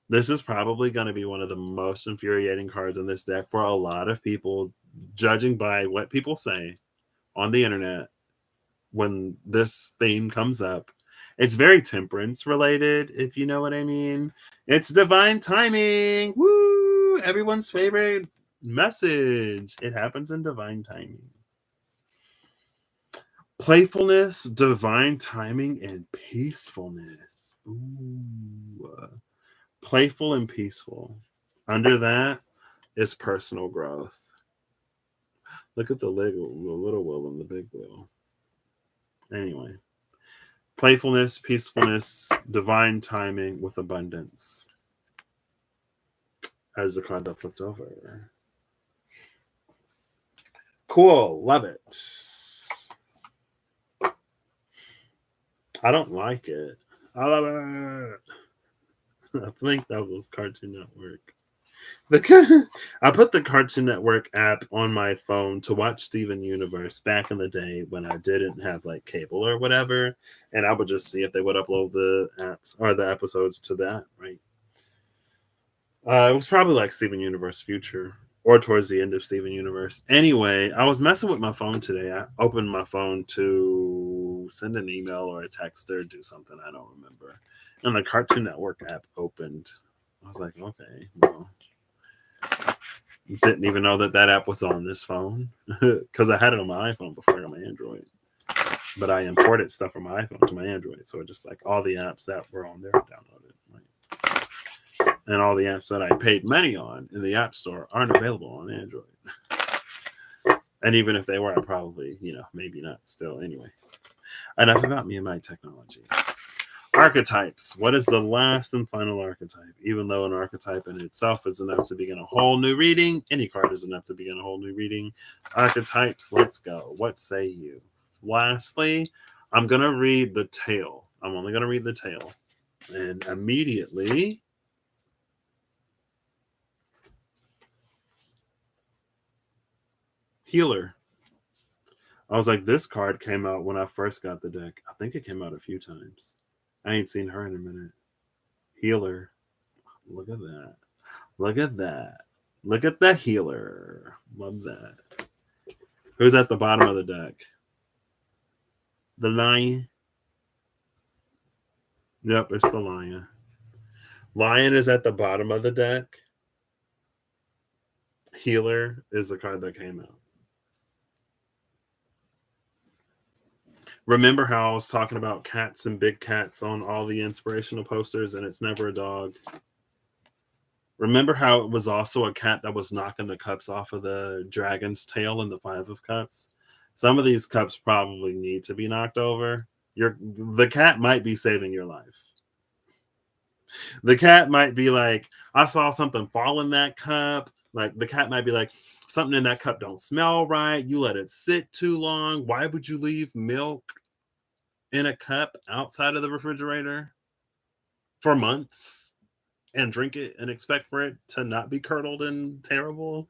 This is probably going to be one of the most infuriating cards in this deck for a lot of people, judging by what people say on the internet when this theme comes up. It's very temperance related, if you know what I mean. It's divine timing. Woo! Everyone's favorite message. It happens in divine timing. Playfulness, divine timing, and peacefulness. Ooh. Playful and peaceful. Under that is personal growth. Look at the little wheel and the big wheel. Anyway, playfulness, peacefulness, divine timing with abundance. As the card that flipped over. Cool. Love it. I don't like it. I love it. I think that was Cartoon Network. I put the Cartoon Network app on my phone to watch Steven Universe back in the day when I didn't have like cable or whatever, and I would just see if they would upload the apps or the episodes to that. Right. It was probably like Steven Universe Future or towards the end of Steven Universe. Anyway, I was messing with my phone today. I opened my phone to send an email or a text or do something. I don't remember. And the Cartoon Network app opened. I was like, okay, well, didn't even know that that app was on this phone because I had it on my iPhone before I got my Android. But I imported stuff from my iPhone to my Android. So just like all the apps that were on there, I downloaded. Right? And all the apps that I paid money on in the App Store aren't available on Android. And even if they were, I probably, maybe not still. Anyway, enough about me and my technology. Archetypes. What is the last and final archetype? Even though an archetype in itself is enough to begin a whole new reading, any card is enough to begin a whole new reading. Archetypes, let's go. What say you? Lastly, I'm going to read the tail. I'm only going to read the tail. And immediately, Healer. I was like, this card came out when I first got the deck. I think it came out a few times. I ain't seen her in a minute. Healer. Look at that. Look at that. Look at the Healer. Love that. Who's at the bottom of the deck? The Lion. Yep, it's the Lion. Lion is at the bottom of the deck. Healer is the card that came out. Remember how I was talking about cats and big cats on all the inspirational posters and it's never a dog? Remember how it was also a cat that was knocking the cups off of the dragon's tail in the Five of Cups? Some of these cups probably need to be knocked over. The cat might be saving your life. The cat might be like, I saw something fall in that cup. Like the cat might be like, something in that cup don't smell right. You let it sit too long. Why would you leave milk in a cup outside of the refrigerator for months and drink it and expect for it to not be curdled and terrible?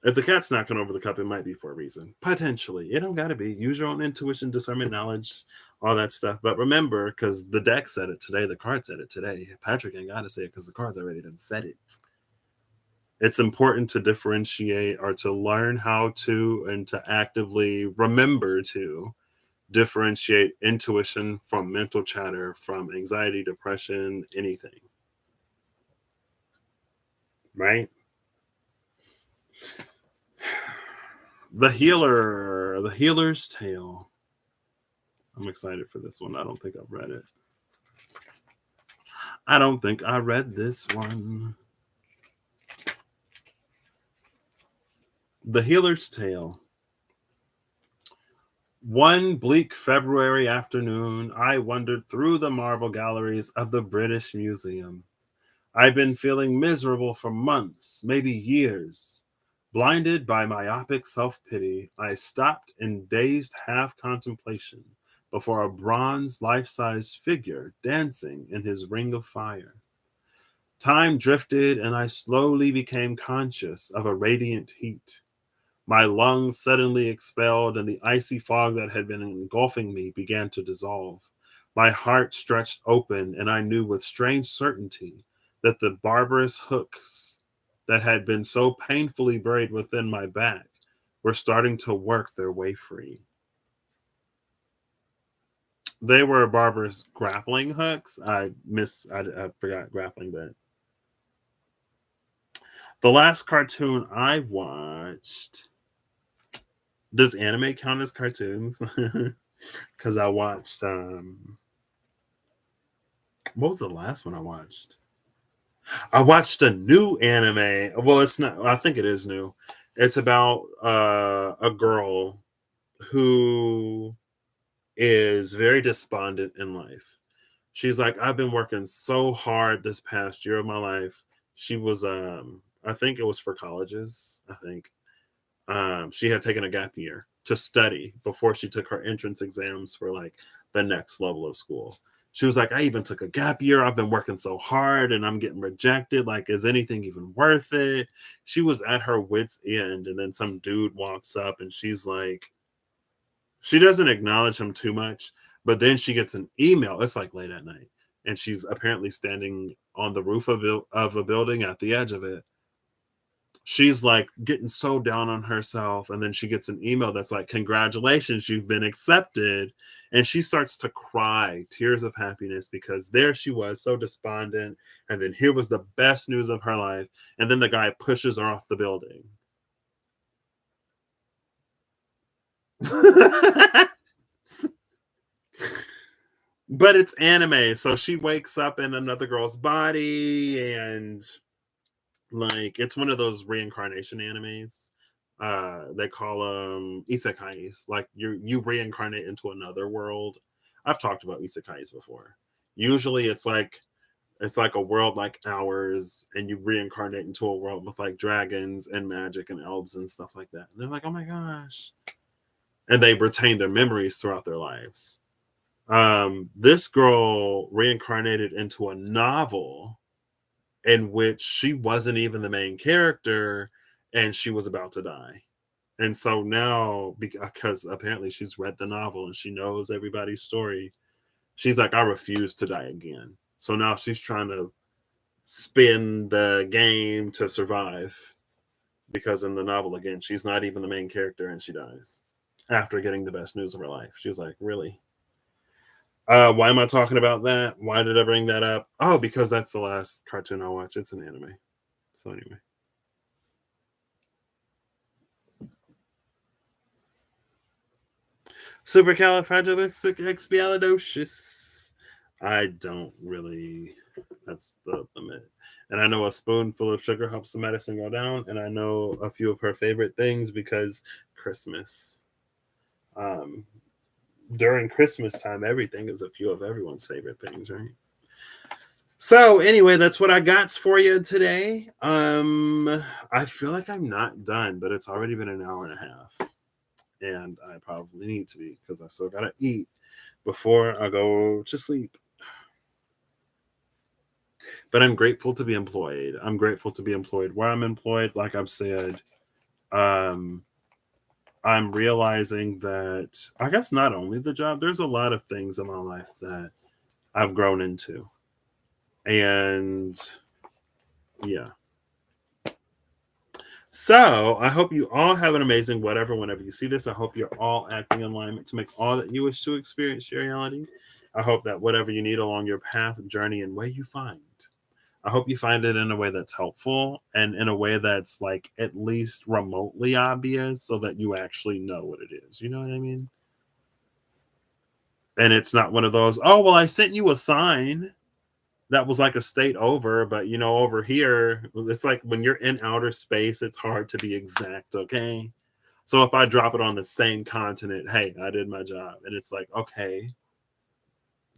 If the cat's knocking over the cup, it might be for a reason. Potentially. It don't gotta be. Use your own intuition, discernment, knowledge, all that stuff. But remember, because the deck said it today, the card said it today. Patrick ain't gotta say it because the cards already done said it. It's important to differentiate or to learn how to and to actively remember to differentiate intuition from mental chatter, from anxiety, depression, anything. Right? The Healer's Tale. I'm excited for this one. I don't think I've read it. I don't think I read this one. The Healer's Tale. One bleak February afternoon, I wandered through the marble galleries of the British Museum. I'd been feeling miserable for months, maybe years. Blinded by myopic self-pity, I stopped in dazed half-contemplation before a bronze life-size figure dancing in his ring of fire. Time drifted, and I slowly became conscious of a radiant heat. My lungs suddenly expelled, and the icy fog that had been engulfing me began to dissolve. My heart stretched open, and I knew with strange certainty that the barbarous hooks that had been so painfully buried within my back were starting to work their way free. They were barbarous grappling hooks. I forgot grappling, but the last cartoon I watched. Does anime count as cartoons? Because I watched what was the last one I watched? I watched a new anime. Well, it's not. I think it is new. It's about a girl who is very despondent in life. She's like, I've been working so hard this past year of my life. She was I think it was for colleges. I think she had taken a gap year to study before she took her entrance exams for like the next level of school. She was like, I even took a gap year. I've been working so hard and I'm getting rejected. Like, is anything even worth it? She was at her wits' end. And then some dude walks up and she's like, she doesn't acknowledge him too much, but then she gets an email. It's like late at night. And she's apparently standing on the roof of a building at the edge of it. She's like getting so down on herself, and then she gets an email that's like, congratulations, you've been accepted. And she starts to cry tears of happiness because there she was, so despondent, and then here was the best news of her life, and then the guy pushes her off the building. But it's anime, so she wakes up in another girl's body, and like it's one of those reincarnation animes. They call them isekais. Like you reincarnate into another world. I've talked about isekais before. Usually it's like a world like ours, and you reincarnate into a world with like dragons and magic and elves and stuff like that. And they're like, oh my gosh. And they retain their memories throughout their lives. This girl reincarnated into a novel in which she wasn't even the main character and she was about to die. And so now, because apparently she's read the novel and she knows everybody's story, she's like, I refuse to die again. So now she's trying to spin the game to survive because in the novel, again, she's not even the main character and she dies after getting the best news of her life. She was like, really? Why am I talking about that? Why did I bring that up? Oh, because that's the last cartoon I watched. It's an anime. So anyway. Supercalifragilisticexpialidocious. I don't really. That's the limit. And I know a spoonful of sugar helps the medicine go down. And I know a few of her favorite things because Christmas. Um, During Christmas time, everything is a few of everyone's favorite things, right? So anyway, that's what I got for you today. I feel like I'm not done, but it's already been an hour and a half. And I probably need to be because I still gotta eat before I go to sleep. But I'm grateful to be employed. I'm grateful to be employed where I'm employed. Like I've said, um, I'm realizing that I guess not only the job, there's a lot of things in my life that I've grown into. And yeah. So I hope you all have an amazing whatever whenever you see this. I hope you're all acting in alignment to make all that you wish to experience your reality. I hope that whatever you need along your path, journey, and way you find, I hope you find it in a way that's helpful and in a way that's like at least remotely obvious so that you actually know what it is. You know what I mean? And it's not one of those, oh, well, I sent you a sign that was like a state over, but you know, over here, it's like when you're in outer space, it's hard to be exact, okay? So if I drop it on the same continent, hey, I did my job. And it's like, okay,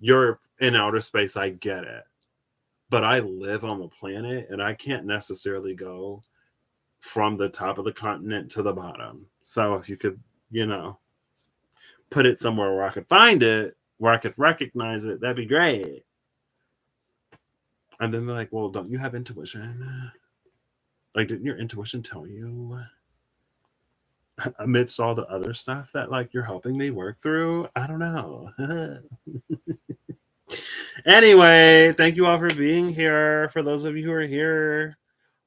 you're in outer space, I get it. But I live on the planet and I can't necessarily go from the top of the continent to the bottom. So if you could, you know, put it somewhere where I could find it, where I could recognize it, that'd be great. And then they're like, well, don't you have intuition? Like, didn't your intuition tell you? amidst all the other stuff that like you're helping me work through. I don't know. Anyway, thank you all for being here. For those of you who are here,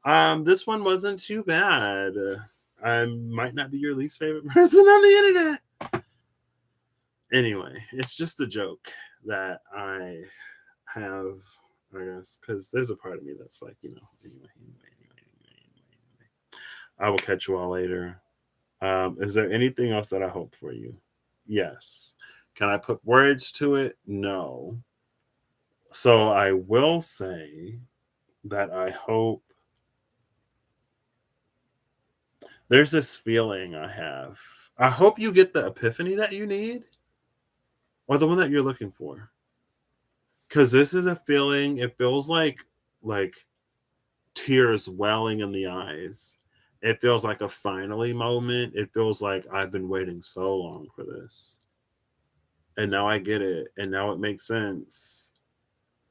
this one wasn't too bad. I might not be your least favorite person on the internet. Anyway, it's just a joke that I have, I guess, because there's a part of me that's like, anyway. I will catch you all later. Is there anything else that I hope for you? Yes. Can I put words to it? No. So I will say that I hope there's this feeling I have. I hope you get the epiphany that you need or the one that you're looking for. Because this is a feeling, it feels like tears welling in the eyes. It feels like a finally moment. It feels like I've been waiting so long for this. And now I get it. And now it makes sense.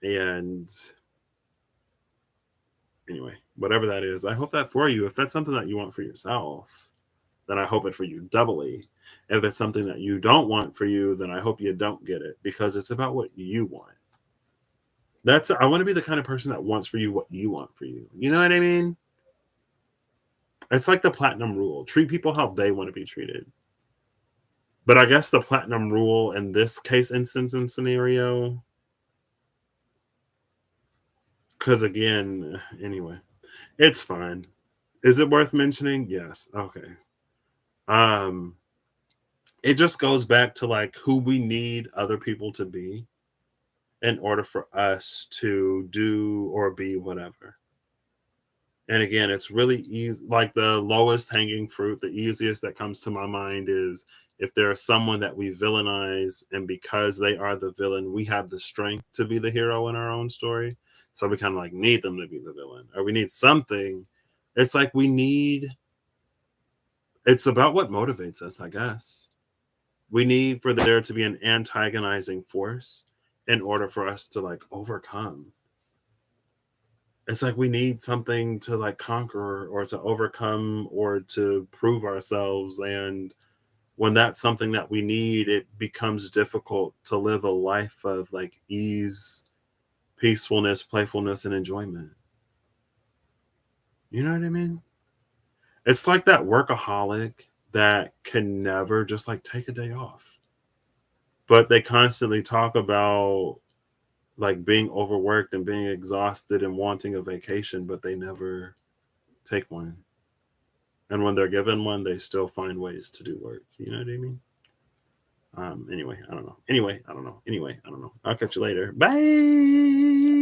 And anyway, whatever that is, I hope that for you. If that's something that you want for yourself, then I hope it for you doubly. If it's something that you don't want for you, then I hope you don't get it because it's about what you want. I want to be the kind of person that wants for you what you want for you. You know what I mean? It's like the platinum rule. Treat people how they want to be treated. But I guess the platinum rule in this case, instance, and scenario, because again, anyway, it's fine. Is it worth mentioning? Yes. Okay. Um, it just goes back to like who we need other people to be in order for us to do or be whatever. And again, it's really easy. Like the lowest hanging fruit, the easiest that comes to my mind is if there is someone that we villainize, and because they are the villain, we have the strength to be the hero in our own story. So we kind of like need them to be the villain, or we need something. It's like it's about what motivates us, I guess. We need for there to be an antagonizing force in order for us to like overcome. It's like we need something to like conquer or to overcome or to prove ourselves. And when that's something that we need, it becomes difficult to live a life of like ease, peacefulness, playfulness, and enjoyment. You know what I mean? It's like that workaholic that can never just like take a day off, but they constantly talk about like being overworked and being exhausted and wanting a vacation, but they never take one. And when they're given one, they still find ways to do work. You know what I mean? Anyway, I don't know. Anyway, I don't know. Anyway, I don't know. I'll catch you later. Bye.